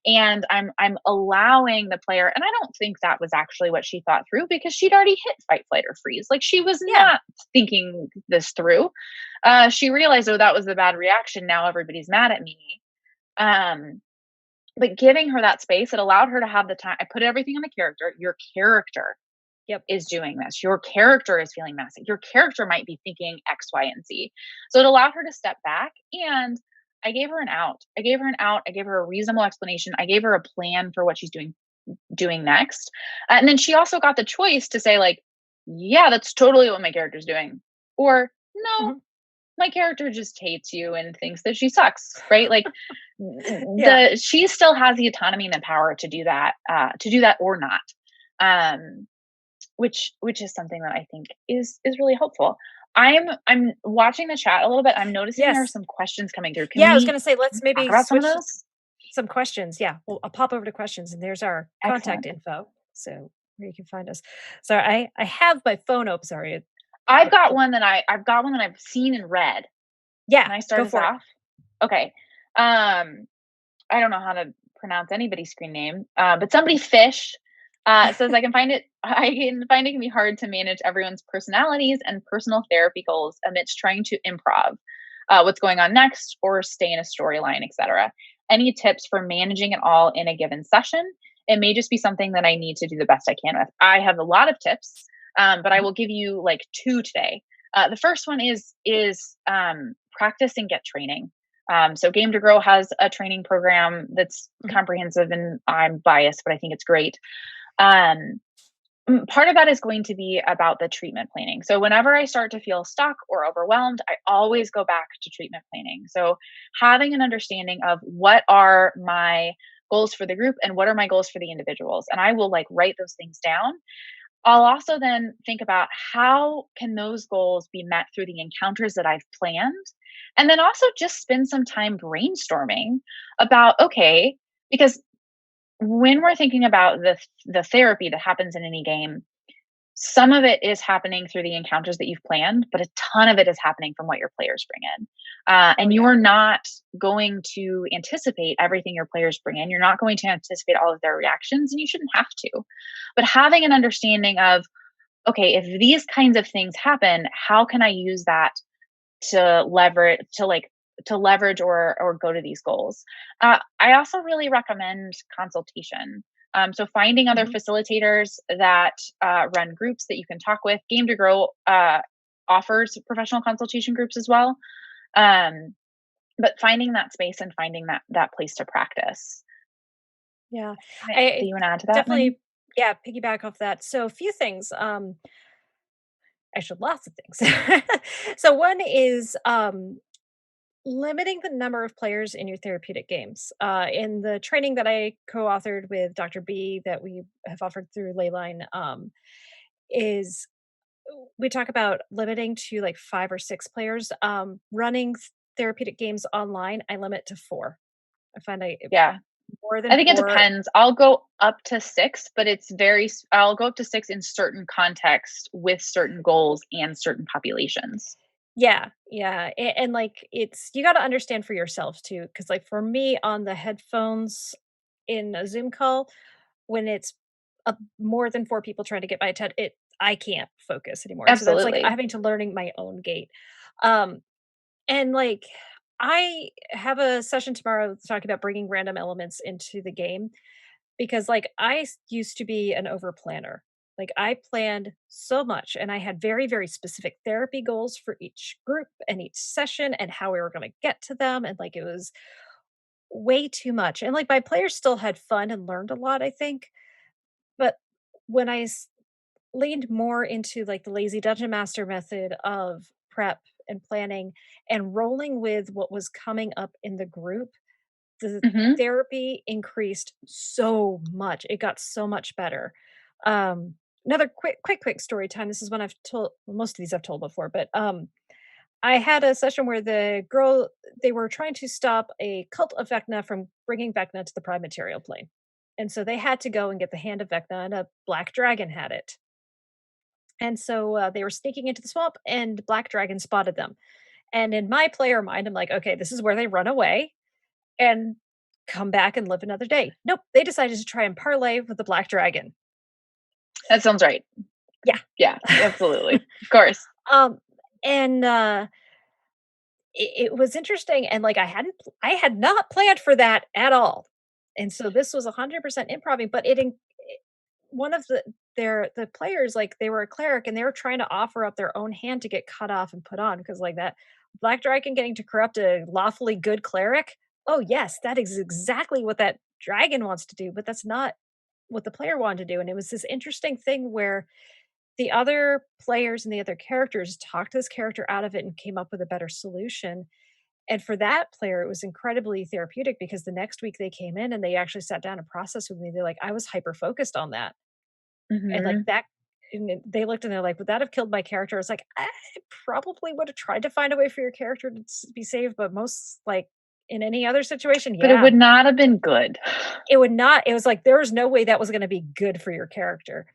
[SPEAKER 2] and I'm allowing the player, and I don't think that was actually what she thought through, because she'd already hit fight, flight, or freeze. Like, she was
[SPEAKER 1] yeah.
[SPEAKER 2] not thinking this through. She realized, oh, that was the bad reaction. Now everybody's mad at me. Um, but giving her that space, it allowed her to have the time. I put everything on the character. Your character
[SPEAKER 1] Yep.
[SPEAKER 2] is doing this. Your character is feeling messy. Your character might be thinking X, Y, and Z. So it allowed her to step back, and I gave her an out. I gave her an out. I gave her a reasonable explanation. I gave her a plan for what she's doing next. And then she also got the choice to say, like, yeah, that's totally what my character's doing. Or no,
[SPEAKER 1] Mhm.
[SPEAKER 2] my character just hates you and thinks that she sucks, right? Like,
[SPEAKER 1] Yeah.
[SPEAKER 2] the she still has the autonomy and the power to do that or not. Um, which is something that I think is really helpful. I'm watching the chat a little bit. I'm noticing there are
[SPEAKER 1] Yes.
[SPEAKER 2] some questions coming through.
[SPEAKER 1] Yeah, I was
[SPEAKER 2] Can
[SPEAKER 1] gonna say,
[SPEAKER 2] we
[SPEAKER 1] let's
[SPEAKER 2] talk
[SPEAKER 1] maybe
[SPEAKER 2] about some of
[SPEAKER 1] switch
[SPEAKER 2] those?
[SPEAKER 1] some questions. Yeah, well, I'll pop over to questions, and there's our contact
[SPEAKER 2] Excellent.
[SPEAKER 1] info, so where you can find us. So I have my phone open. Sorry.
[SPEAKER 2] I've got one that I've seen and read.
[SPEAKER 1] Yeah,
[SPEAKER 2] Can I start
[SPEAKER 1] go
[SPEAKER 2] us
[SPEAKER 1] for it.
[SPEAKER 2] off? Okay. Um, I don't know how to pronounce anybody's screen name, but somebody fish says, I can find it. I can find it can be hard to manage everyone's personalities and personal therapy goals amidst trying to improv what's going on next or stay in a storyline, etc. Any tips for managing it all in a given session? It may just be something that I need to do the best I can with. I have a lot of tips, but I
[SPEAKER 1] Mhm.
[SPEAKER 2] will give you like two today. The first one is practice and get training. So Game to Grow has a training program that's
[SPEAKER 1] Mhm.
[SPEAKER 2] comprehensive, and I'm biased, but I think it's great. Um, Part of that is going to be about the treatment planning. So whenever I start to feel stuck or overwhelmed, I always go back to treatment planning. So having an understanding of what are my goals for the group and what are my goals for the individuals, and I will like write those things down. I'll also then think about how can those goals be met through the encounters that I've planned, and then also just spend some time brainstorming about, okay, because when we're thinking about the therapy that happens in any game, some of it is happening through the encounters that you've planned, but a ton of it is happening from what your players bring in.
[SPEAKER 1] Oh,
[SPEAKER 2] And you
[SPEAKER 1] yeah.
[SPEAKER 2] are not going to anticipate everything your players bring in. You're not going to anticipate all of their reactions, and you shouldn't have to. But having an understanding of, okay, if these kinds of things happen, how can I use that to leverage or go to these goals. I also really recommend consultation. So finding other
[SPEAKER 1] Mhm.
[SPEAKER 2] facilitators that run groups that you can talk with. Game to Grow offers professional consultation groups as well. Um, but finding that space and finding that place to practice.
[SPEAKER 1] Yeah.
[SPEAKER 2] Do
[SPEAKER 1] I
[SPEAKER 2] you want to add to that, Megan?
[SPEAKER 1] definitely, yeah, piggyback off that. So a few things, actually lots of things. So one is, limiting the number of players in your therapeutic games. In the training that I co-authored with Dr. B that we have offered through Leyline, is we talk about limiting to like 5 or 6 players. Running therapeutic games online, I limit to 4. I find if
[SPEAKER 2] Yeah.
[SPEAKER 1] more
[SPEAKER 2] I
[SPEAKER 1] than
[SPEAKER 2] think it
[SPEAKER 1] 4.
[SPEAKER 2] depends. I'll go up to 6, but I'll go up to 6 in certain contexts with certain goals and certain populations.
[SPEAKER 1] Yeah, yeah, and, like, it's you gotta understand for yourself too, because like, for me on the headphones in a Zoom call, when it's, more than 4 people trying to get my I can't focus anymore, so that's, like,
[SPEAKER 2] Absolutely.
[SPEAKER 1] having to learning my own gait. Um, and, like, I have a session tomorrow talking about bringing random elements into the game, because, like, used to be an over planner. Like, I planned so much, and I had very, very specific therapy goals for each group and each session and how we were gonna get to them, and, like, it was way too much, and, like, my players still had fun and learned a lot, I think, but when leaned more into, like, the lazy dungeon master method of prep and planning and rolling with what was coming up in the group, the
[SPEAKER 2] Mhm.
[SPEAKER 1] therapy increased so much. It got so much better. Another quick story time. This is one I've told well, most of these I've told before, but, I had a session where they were trying to stop a cult of Vecna from bringing Vecna to the Prime Material plane, and so they had to go and get the hand of Vecna, and a black dragon had it. And so, they were sneaking into the swamp, and black dragon spotted them. And in my player mind, I'm like, "Okay, this is where they run away and come back and live another day." Nope, they decided to try and parlay with the black dragon.
[SPEAKER 2] That sounds right.
[SPEAKER 1] Yeah.
[SPEAKER 2] Yeah, absolutely. Of course.
[SPEAKER 1] Um, and, it was interesting, and, like, I had not planned for that at all. And so this was 100% improv but one of the players, like, they were a cleric, and they were trying to offer up their own hand to get cut off and put on because, like, that black dragon getting to corrupt a lawfully good cleric? Oh, yes, that is exactly what that dragon wants to do, but that's not what the player wanted to do, and it was this interesting thing where the other players and the other characters talked this character out of it and came up with a better solution, and for that player, it was incredibly therapeutic because the next week they came in and they actually sat down and processed with me. They're like, "I was hyper focused on that." And, like,
[SPEAKER 2] Mhm.
[SPEAKER 1] that and then they looked and they're like, "Would that have killed my character?" I was like, "I probably would have tried to find a way for your character to be saved, but most like, in any other situation,
[SPEAKER 2] But it
[SPEAKER 1] yeah,
[SPEAKER 2] would not have been good.
[SPEAKER 1] it would not." It was like, there was no way that was gonna be good for your character.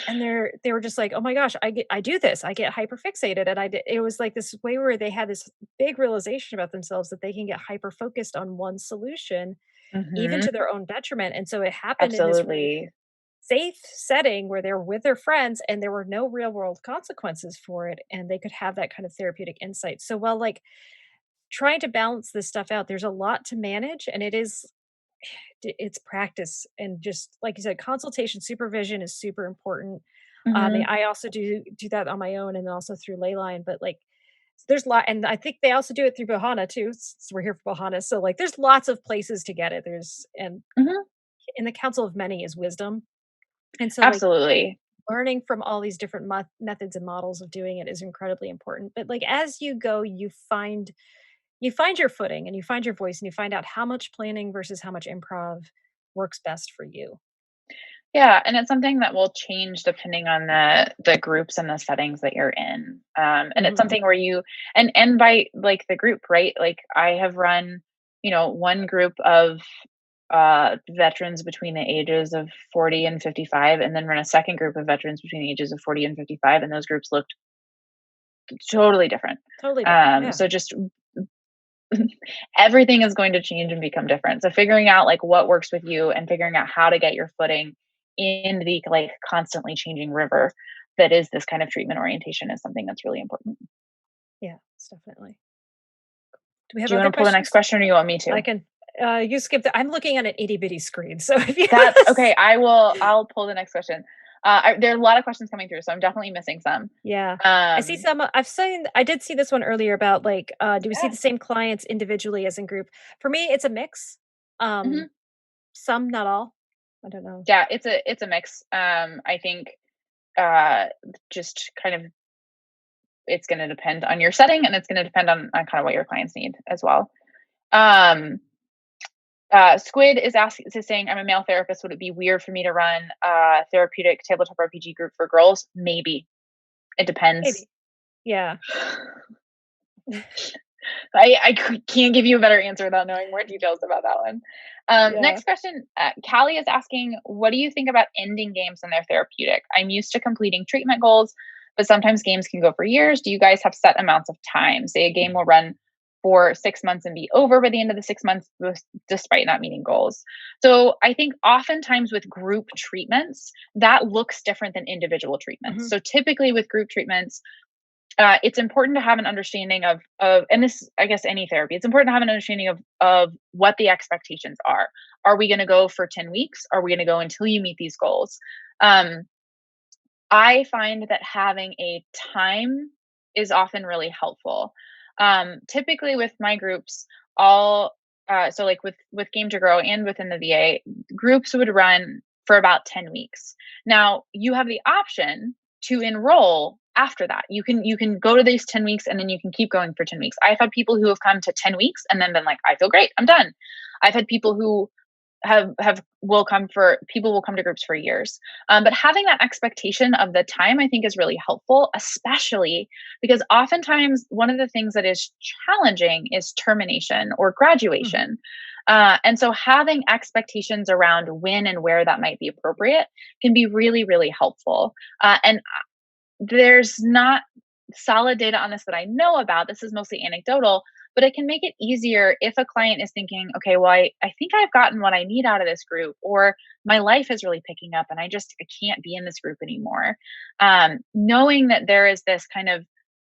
[SPEAKER 1] And they were just like, "Oh my gosh, I do this. I get hyper fixated." And it was like this way where they had this big realization about themselves that they can get hyper focused on one solution, even
[SPEAKER 2] Mhm.
[SPEAKER 1] to their own detriment. And so it happened in this really
[SPEAKER 2] Absolutely.
[SPEAKER 1] safe setting where they were with their friends and there were no real world consequences for it and they could have that kind of therapeutic insight. So while like trying to balance this stuff out, there's a lot to manage and it's practice and just like you said, consultation supervision is super important. I mean,
[SPEAKER 2] Mhm.
[SPEAKER 1] I also do that on my own and also through Leyline, but, like, there's a lot and I think they also do it through Bahana too, since we're here for Bahana, so, like, there's lots of places to get it, there's and
[SPEAKER 2] Mhm.
[SPEAKER 1] in the counsel of many is wisdom, and so, like,
[SPEAKER 2] Absolutely.
[SPEAKER 1] learning from all these different methods and models of doing it is incredibly important, but, like, as you go, you find your footing and you find your voice and you find out how much planning versus how much improv works best for you.
[SPEAKER 2] Yeah, and it's something that will change depending on the groups and the settings that you're in. And it's
[SPEAKER 1] Mhm.
[SPEAKER 2] something where you and by like the group, right? Like I have run, one group of veterans between the ages of 40 and 55, and then run a second group of veterans between the ages of 40 and 55, and those groups looked totally different.
[SPEAKER 1] Totally different, yeah.
[SPEAKER 2] So just everything is going to change and become different. So figuring out like what works with you and figuring out how to get your footing in the like constantly changing river that is this kind of treatment orientation is something that's really important.
[SPEAKER 1] Yeah, it's definitely. Do we have
[SPEAKER 2] Do you
[SPEAKER 1] other
[SPEAKER 2] want to pull the next
[SPEAKER 1] questions?
[SPEAKER 2] question or do you want me
[SPEAKER 1] I
[SPEAKER 2] to?
[SPEAKER 1] can you skip the I'm looking at an itty bitty screen, so if you
[SPEAKER 2] That's okay. I'll pull the next question. There are a lot of questions coming through, so I'm definitely missing some.
[SPEAKER 1] Yeah. I see
[SPEAKER 2] Um,
[SPEAKER 1] some I did see this one earlier about, like, do we see
[SPEAKER 2] yeah.
[SPEAKER 1] the same clients individually as in group? For me, it's a mix.
[SPEAKER 2] Hmm.
[SPEAKER 1] Some, not all. I don't know.
[SPEAKER 2] Yeah, it's a mix. I think uh just kind of it's going to depend on your setting and it's going to depend on kind of what your clients need as well. Um, Squid is saying, I'm a male therapist. Would it be weird for me to run a therapeutic tabletop RPG group for girls? Maybe. It depends.
[SPEAKER 1] Maybe. Yeah.
[SPEAKER 2] Can't give you a better answer without knowing more details about that one.
[SPEAKER 1] Yeah.
[SPEAKER 2] Next question. Callie is asking, what do you think about ending games when they're therapeutic? I'm used to completing treatment goals, but sometimes games can go for years. Do you guys have set amounts of time? Say a game will run for 6 months and be over by the end of the 6 months, despite not meeting goals. So I think oftentimes with group treatments, that looks different than individual treatments.
[SPEAKER 1] Mhm.
[SPEAKER 2] So typically with group treatments, it's important to have an understanding of and this I guess any therapy it's important to have an understanding of what the expectations are we going to go for 10 weeks are we going to go until you meet these goals. um, I find that having a time is often really helpful. Typically with my groups, all so like with Game to Grow and within the VA, groups would run for about 10 weeks. Now, you have the option to enroll after that. You can go to these 10 weeks and then you can keep going for 10 weeks. I've had people who have come to 10 weeks and then been like, I feel great, I'm done. I've had people who have will come for people will come to groups for years. But having that expectation of the time I think is really helpful, especially because oftentimes one of the things that is challenging is termination or
[SPEAKER 1] Mhm.
[SPEAKER 2] graduation. And so having expectations around when and where that might be appropriate can be really really helpful. And there's not solid data on this that I know about. This is mostly anecdotal, but it can make it easier if a client is thinking, okay, well, I think I've gotten what I need out of this group, or my life is really picking up and I can't be in this group anymore. Knowing that there is this kind of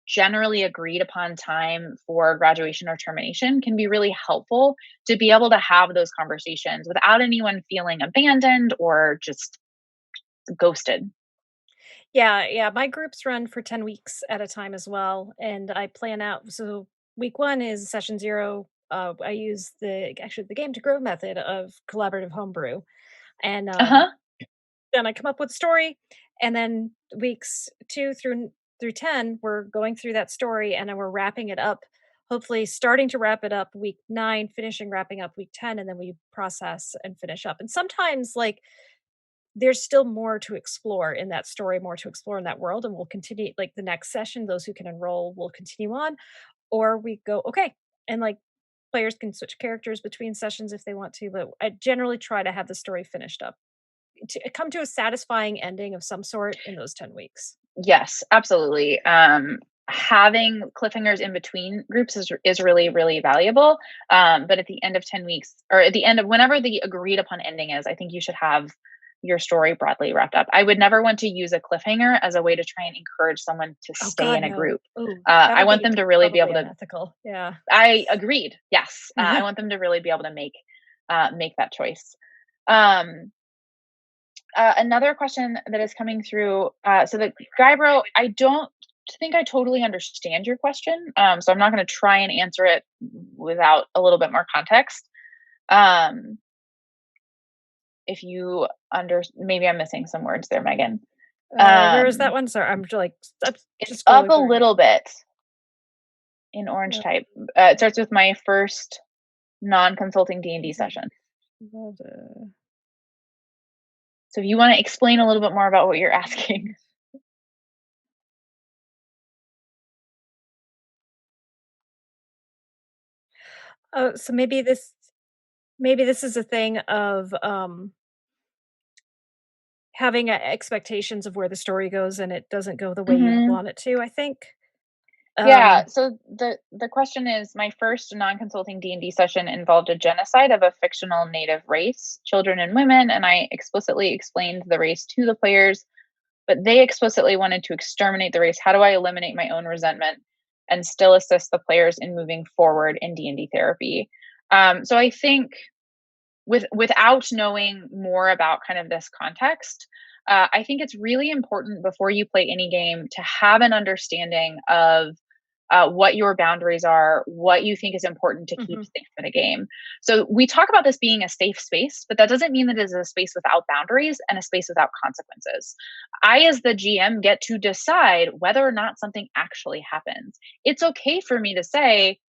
[SPEAKER 2] generally agreed upon time for graduation or termination can be really helpful to be able to have those conversations without anyone feeling abandoned or just ghosted.
[SPEAKER 1] Yeah, yeah, my groups run for 10 weeks at a time as well, and I plan out so week 1 is session 0. I use the Game to Grow method of collaborative homebrew, and,
[SPEAKER 2] Uh huh.
[SPEAKER 1] then I come up with a story, and then weeks 2 through 10, we're going through that story, and then we're wrapping it up, hopefully starting to wrap it up week 9, finishing wrapping up week 10, and then we process and finish up, and sometimes, like, there's still more to explore in that story, more to explore in that world, and we'll continue like, the next session, those who can enroll will continue on, or we go, "Okay," and, like, players can switch characters between sessions if they want to, but I generally try to have the story finished up, to come to a satisfying ending of some sort in those 10 weeks.
[SPEAKER 2] Yes, absolutely. Having cliffhangers in between groups is really really valuable. But at the end of 10 weeks, or at the end of whenever the agreed upon ending is, I think you should have your story broadly wrapped up. I would never want to use a cliffhanger as a way to try and encourage someone to
[SPEAKER 1] Oh
[SPEAKER 2] stay
[SPEAKER 1] god,
[SPEAKER 2] in a
[SPEAKER 1] no.
[SPEAKER 2] group.
[SPEAKER 1] Ooh, that
[SPEAKER 2] I
[SPEAKER 1] would
[SPEAKER 2] want
[SPEAKER 1] be
[SPEAKER 2] them to really be able
[SPEAKER 1] probably
[SPEAKER 2] to.
[SPEAKER 1] unethical, yeah.
[SPEAKER 2] I agreed. Yes, I want them to really be able to make that choice. Um, Another question that is coming through. So the Guybro, I don't think I totally understand your question. So I'm not going to try and answer it without a little bit more context. Um, if you maybe I'm missing some words there, Megan.
[SPEAKER 1] Where is that
[SPEAKER 2] Um,
[SPEAKER 1] one? Sorry, I'm
[SPEAKER 2] it's
[SPEAKER 1] just
[SPEAKER 2] up
[SPEAKER 1] scrolling
[SPEAKER 2] a
[SPEAKER 1] through.
[SPEAKER 2] little bit in orange
[SPEAKER 1] Uh,
[SPEAKER 2] type. It starts with my first non-consulting D&D session. So if you want to explain a little bit more about what you're asking.
[SPEAKER 1] Oh, so maybe this is a thing of having expectations of where the story goes and it doesn't go the way you
[SPEAKER 2] Hmm.
[SPEAKER 1] want it to, I think.
[SPEAKER 2] Yeah,
[SPEAKER 1] Um,
[SPEAKER 2] so the question is, my first non-consulting D&D session involved a genocide of a fictional native race, children and women, and I explicitly explained the race to the players, but they explicitly wanted to exterminate the race. How do I eliminate my own resentment and still assist the players in moving forward in D&D therapy? So I think without knowing more about kind of this context, I think it's really important before you play any game to have an understanding of what your boundaries are, what you think is important to keep
[SPEAKER 1] mhm,
[SPEAKER 2] safe in a game. So we talk about this being a safe space, but that doesn't mean that it is a space without boundaries and a space without consequences. I, as the GM, get to decide whether or not something actually happens. It's okay for me to say,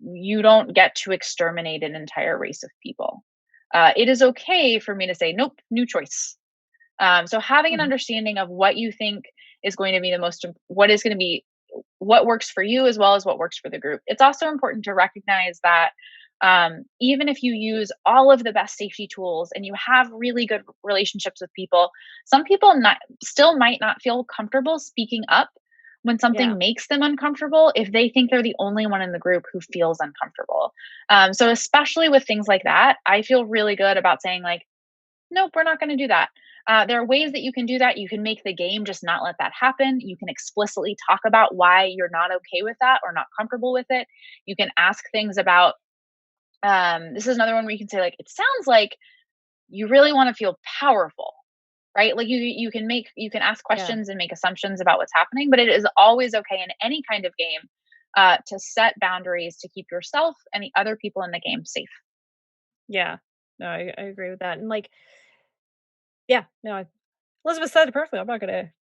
[SPEAKER 2] you don't get to exterminate an entire race of people. It is okay for me to say, nope, new choice. So having an
[SPEAKER 1] mhm.
[SPEAKER 2] understanding of what you think is going to be what is going to be, what works for you as well as what works for the group. It's also important to recognize that even if you use all of the best safety tools and you have really good relationships with people, some people still might not feel comfortable speaking up when
[SPEAKER 1] Yeah,
[SPEAKER 2] something makes them uncomfortable if they think they're the only one in the group who feels uncomfortable. So especially with things like that, I feel really good about saying like, nope, we're not going to do that. There are ways that you can do that. You can make the game just not let that happen. You can explicitly talk about why you're not okay with that or not comfortable with it. You can ask things about, this is another one where you can say, like, it sounds like you really want to feel powerful, right? Like you can ask
[SPEAKER 1] yeah,
[SPEAKER 2] questions and make assumptions about what's happening, but it is always okay in any kind of game to set boundaries to keep yourself and the other people in the game safe.
[SPEAKER 1] yeah. No, I agree with that, and, like, yeah, no, Elizabeth said it perfectly, I'm not gonna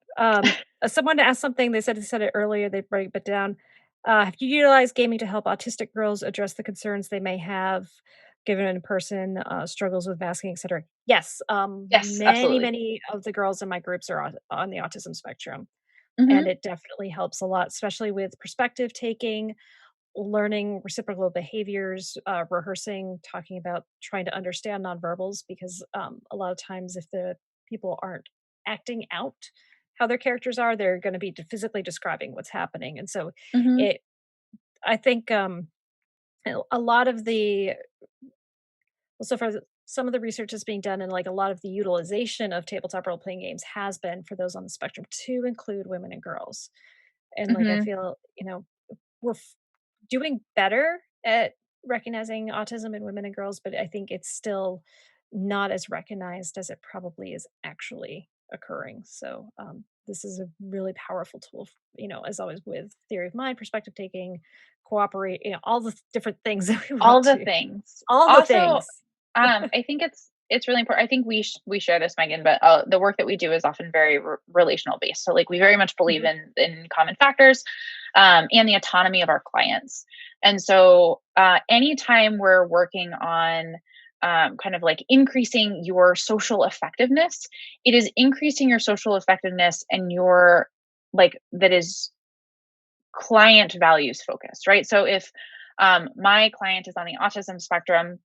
[SPEAKER 1] someone asked something, they said it earlier, they break it down. Have you utilized gaming to help autistic girls address the concerns they may have given in person, struggles with masking, etcetera? Yes,
[SPEAKER 2] Yes, absolutely.
[SPEAKER 1] many of the girls in my groups are on the autism spectrum, and
[SPEAKER 2] Hmm.
[SPEAKER 1] it definitely helps a lot, especially with perspective taking, learning reciprocal behaviors, rehearsing, talking about trying to understand nonverbals because a lot of times if the people aren't acting out how their characters are, they're going to be physically describing what's happening. And so
[SPEAKER 2] Hmm.
[SPEAKER 1] it, I think a lot of the, well, so far, some of the research is being done and like a lot of the utilization of tabletop role playing games has been for those on the spectrum to include women and girls. And like I
[SPEAKER 2] Hmm.
[SPEAKER 1] feel, we're doing better at recognizing autism in women and girls, but I think it's still not as recognized as it probably is actually occurring. So this is a really powerful tool, as always with theory of mind, perspective taking, cooperate, all the different things that we want
[SPEAKER 2] All the
[SPEAKER 1] to,
[SPEAKER 2] things.
[SPEAKER 1] all the
[SPEAKER 2] Also,
[SPEAKER 1] things.
[SPEAKER 2] I think it's really important. I think we share this, Megan, but the work that we do is often very relational based. So, like, we very much believe
[SPEAKER 1] Mhm.
[SPEAKER 2] in common factors, and the autonomy of our clients. And so, anytime we're working on kind of like increasing your social effectiveness, it is increasing your social effectiveness and your like that is client values focused, right? So if my client is on the autism spectrum,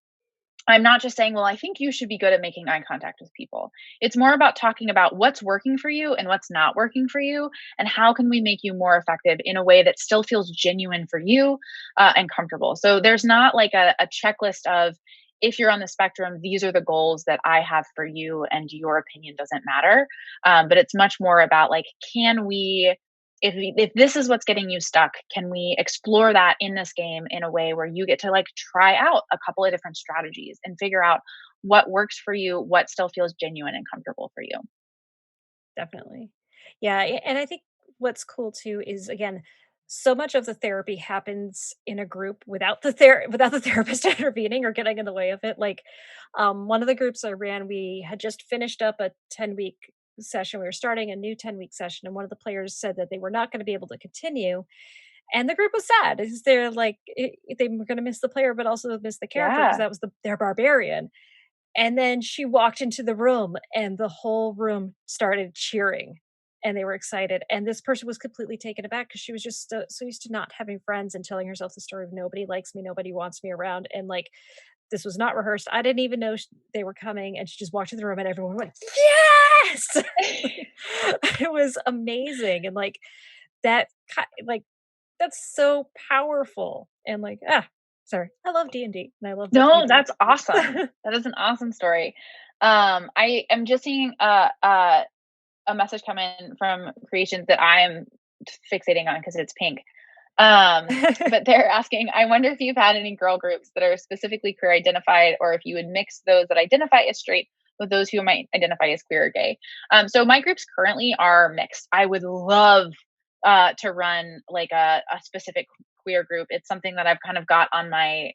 [SPEAKER 2] I'm not just saying, well, I think you should be good at making eye contact with people. It's more about talking about what's working for you and what's not working for you, and how can we make you more effective in a way that still feels genuine for you and comfortable. So there's not like a checklist of, if you're on the spectrum, these are the goals that I have for you, and your opinion doesn't matter. But it's much more about like, can we if this is what's getting you stuck, can we explore that in this game in a way where you get to like try out a couple of different strategies and figure out what works for you, what still feels genuine and comfortable for you.
[SPEAKER 1] Definitely. Yeah, and I think what's cool too is, again, so much of the therapy happens in a group without without the therapist intervening or getting in the way of it. Like, one of the groups I ran, we had just finished up a 10-week session. We were starting a new 10-week session, and one of the players said that they were not going to be able to continue, and the group was sad. Is they're like they were going to miss the player, but also miss the character because
[SPEAKER 2] Yeah.
[SPEAKER 1] that was their barbarian. And then she walked into the room, and the whole room started cheering, and they were excited, and this person was completely taken aback because she was just so used to not having friends and telling herself the story of nobody likes me, nobody wants me around, and, like, this was not rehearsed. I didn't even know they were coming, and she just walked in the room, and everyone went, "Yes!" It was amazing, and, like, that like, that's so powerful, and, like, sorry. I love D&D, and I love the
[SPEAKER 2] No,
[SPEAKER 1] community
[SPEAKER 2] that's awesome. That is an awesome story. I am just seeing a message come in from creations that I am fixating on because it's pink. But they're asking, I wonder if you've had any girl groups that are specifically queer identified, or if you would mix those that identify as straight with those who might identify as queer or gay. So my groups currently are mixed. I would love to run like a specific queer group. It's something that I've kind of got on my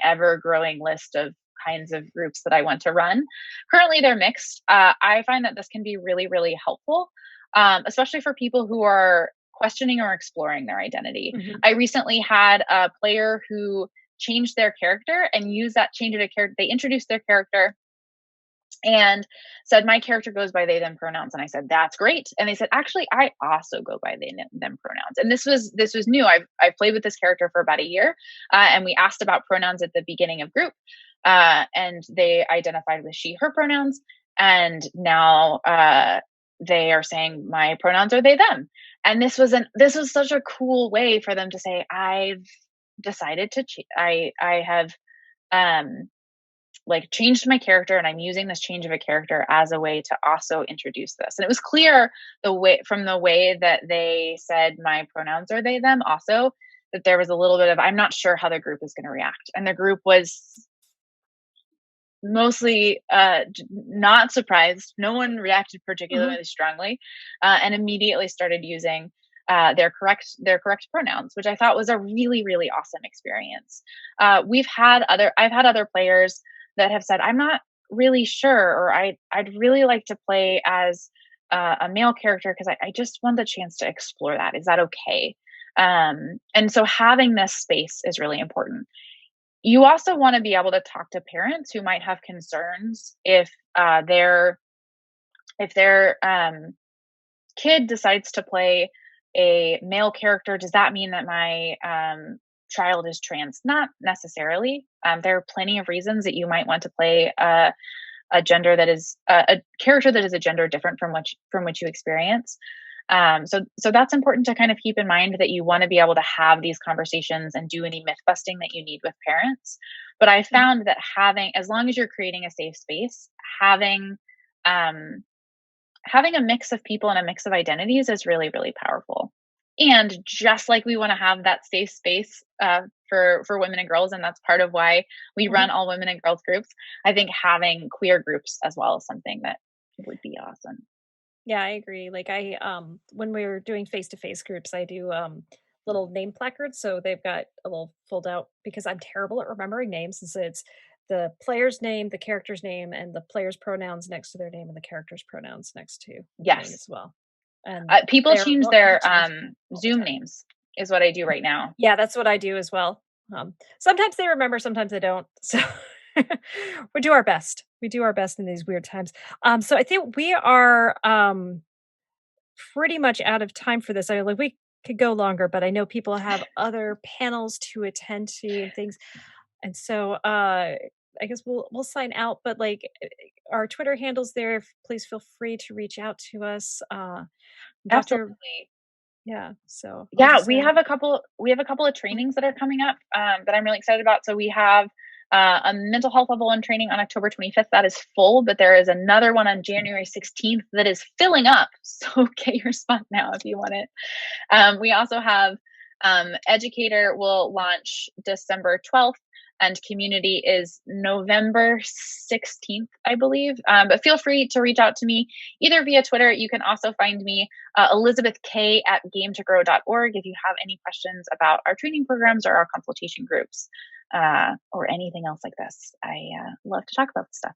[SPEAKER 2] ever growing list of kinds of groups that I want to run. Currently, they're mixed. I find that this can be really, really helpful, especially for people who are questioning or exploring their identity.
[SPEAKER 1] Mhm.
[SPEAKER 2] I recently had a player who changed their character and used that change of a character. They introduced their character and said, "My character goes by they them pronouns." And I said, "That's great." And they said, "Actually, I also go by they them pronouns." And this was new. I've played with this character for about a year, and we asked about pronouns at the beginning of group, and they identified with she her pronouns, and now they are saying my pronouns are they them. And this was such a cool way for them to say, "I've decided to I have um like changed my character, and I'm using this change of a character as a way to also introduce this." And it was clear the way that they said my pronouns are they them also, that there was a little bit of, I'm not sure how the group is going to react. And the group was mostly not surprised. No one reacted
[SPEAKER 1] Mhm.
[SPEAKER 2] particularly strongly, and immediately started using their correct pronouns, which I thought was a really, really awesome experience. I've had other players that have said, "I'm not really sure," or I'd really like to play as a male character because I just want the chance to explore that. Is that okay? And so having this space is really important. You also want to be able to talk to parents who might have concerns if their kid decides to play a male character. Does that mean that my child is trans? Not necessarily. There are plenty of reasons that you might want to play a gender that is a character that is a gender different from which you experience. So that's important to kind of keep in mind, that you want to be able to have these conversations and do any myth busting that you need with parents. But I
[SPEAKER 1] Mhm.
[SPEAKER 2] found that as long as you're creating a safe space, having um, having a mix of people and a mix of identities is really, really powerful. And just like we want to have that safe space for women and girls, and that's part of why we
[SPEAKER 1] Mhm.
[SPEAKER 2] run all women and girls groups. I think having queer groups as well is something that would be awesome.
[SPEAKER 1] Yeah, I agree. Like when we were doing face-to-face groups, I do little name placards. So they've got a little fold out because I'm terrible at remembering names. And so it's the player's name, the character's name, and the player's pronouns next to their name and the character's pronouns next to the name
[SPEAKER 2] Yes.
[SPEAKER 1] as well. And
[SPEAKER 2] People
[SPEAKER 1] they're
[SPEAKER 2] change
[SPEAKER 1] welcome to
[SPEAKER 2] their
[SPEAKER 1] change all the
[SPEAKER 2] Zoom
[SPEAKER 1] time.
[SPEAKER 2] names, is what I do right now.
[SPEAKER 1] Yeah, that's what I do as well. Sometimes they remember, sometimes they don't. So we do our best. We do our best in these weird times. So I think we are pretty much out of time for this. I like we could go longer, but I know people have other panels to attend to and things. And so I guess we'll sign out, but like our Twitter handles there. Please feel free to reach out to us. Dr.
[SPEAKER 2] Absolutely.
[SPEAKER 1] Yeah, so I'll
[SPEAKER 2] Yeah,
[SPEAKER 1] just say
[SPEAKER 2] we have a couple of trainings that are coming up that I'm really excited about. So we have a mental health level one training on October 25th. That is full, but there is another one on January 16th that is filling up. So get your spot now if you want it. We also have Educator will launch December 12th, and Community is November 16th, I believe. But feel free to reach out to me either via Twitter. You can also find me, Elizabeth K at gametogrow.org, if you have any questions about our training programs or our consultation groups, or anything else like this. I love to talk about this stuff.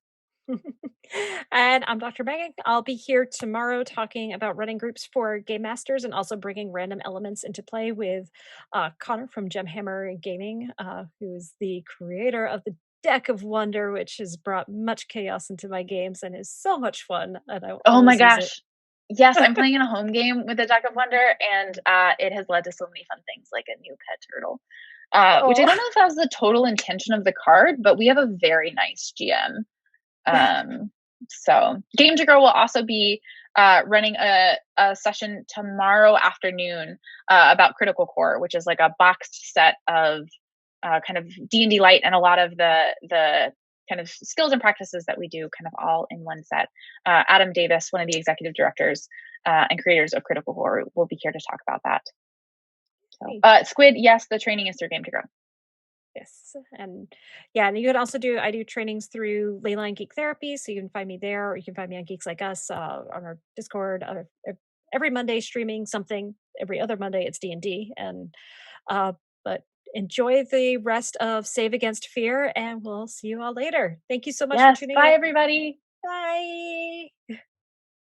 [SPEAKER 1] And I'm Dr. Megan. I'll be here tomorrow talking about running groups for game masters and also bringing random elements into play with Connor from Gemhammer Gaming, who's the creator of the Deck of Wonder, which has brought much chaos into my games and is so much fun, and I
[SPEAKER 2] Oh my
[SPEAKER 1] always use it.
[SPEAKER 2] gosh. Yes, I'm playing in a home game with the Deck of Wonder, and it has led to so many fun things, like a new pet turtle. Which I
[SPEAKER 1] Oh,
[SPEAKER 2] don't know if that was the total intention of the card, but we have a very nice GM. So Game to Grow will also be running a session tomorrow afternoon about Critical Core, which is like a boxed set of kind of D&D Light and a lot of the kind of skills and practices that we do kind of all in one set. Adam Davis, one of the executive directors and creators of Critical Core, will be here to talk about that. So,
[SPEAKER 1] hey.
[SPEAKER 2] Squid, yes, the training is through Game to Grow.
[SPEAKER 1] Yes, and yeah, and you can also do I do trainings through Leyline Geek Therapy, so you can find me there, or you can find me on Geeks Like Us on our Discord. Every Monday, streaming something. Every other Monday, it's D&D, and uh, but enjoy the rest of Save Against Fear, and we'll see you all later. Thank you so much for
[SPEAKER 2] Yes,
[SPEAKER 1] tuning
[SPEAKER 2] bye
[SPEAKER 1] in.
[SPEAKER 2] everybody.
[SPEAKER 1] Bye.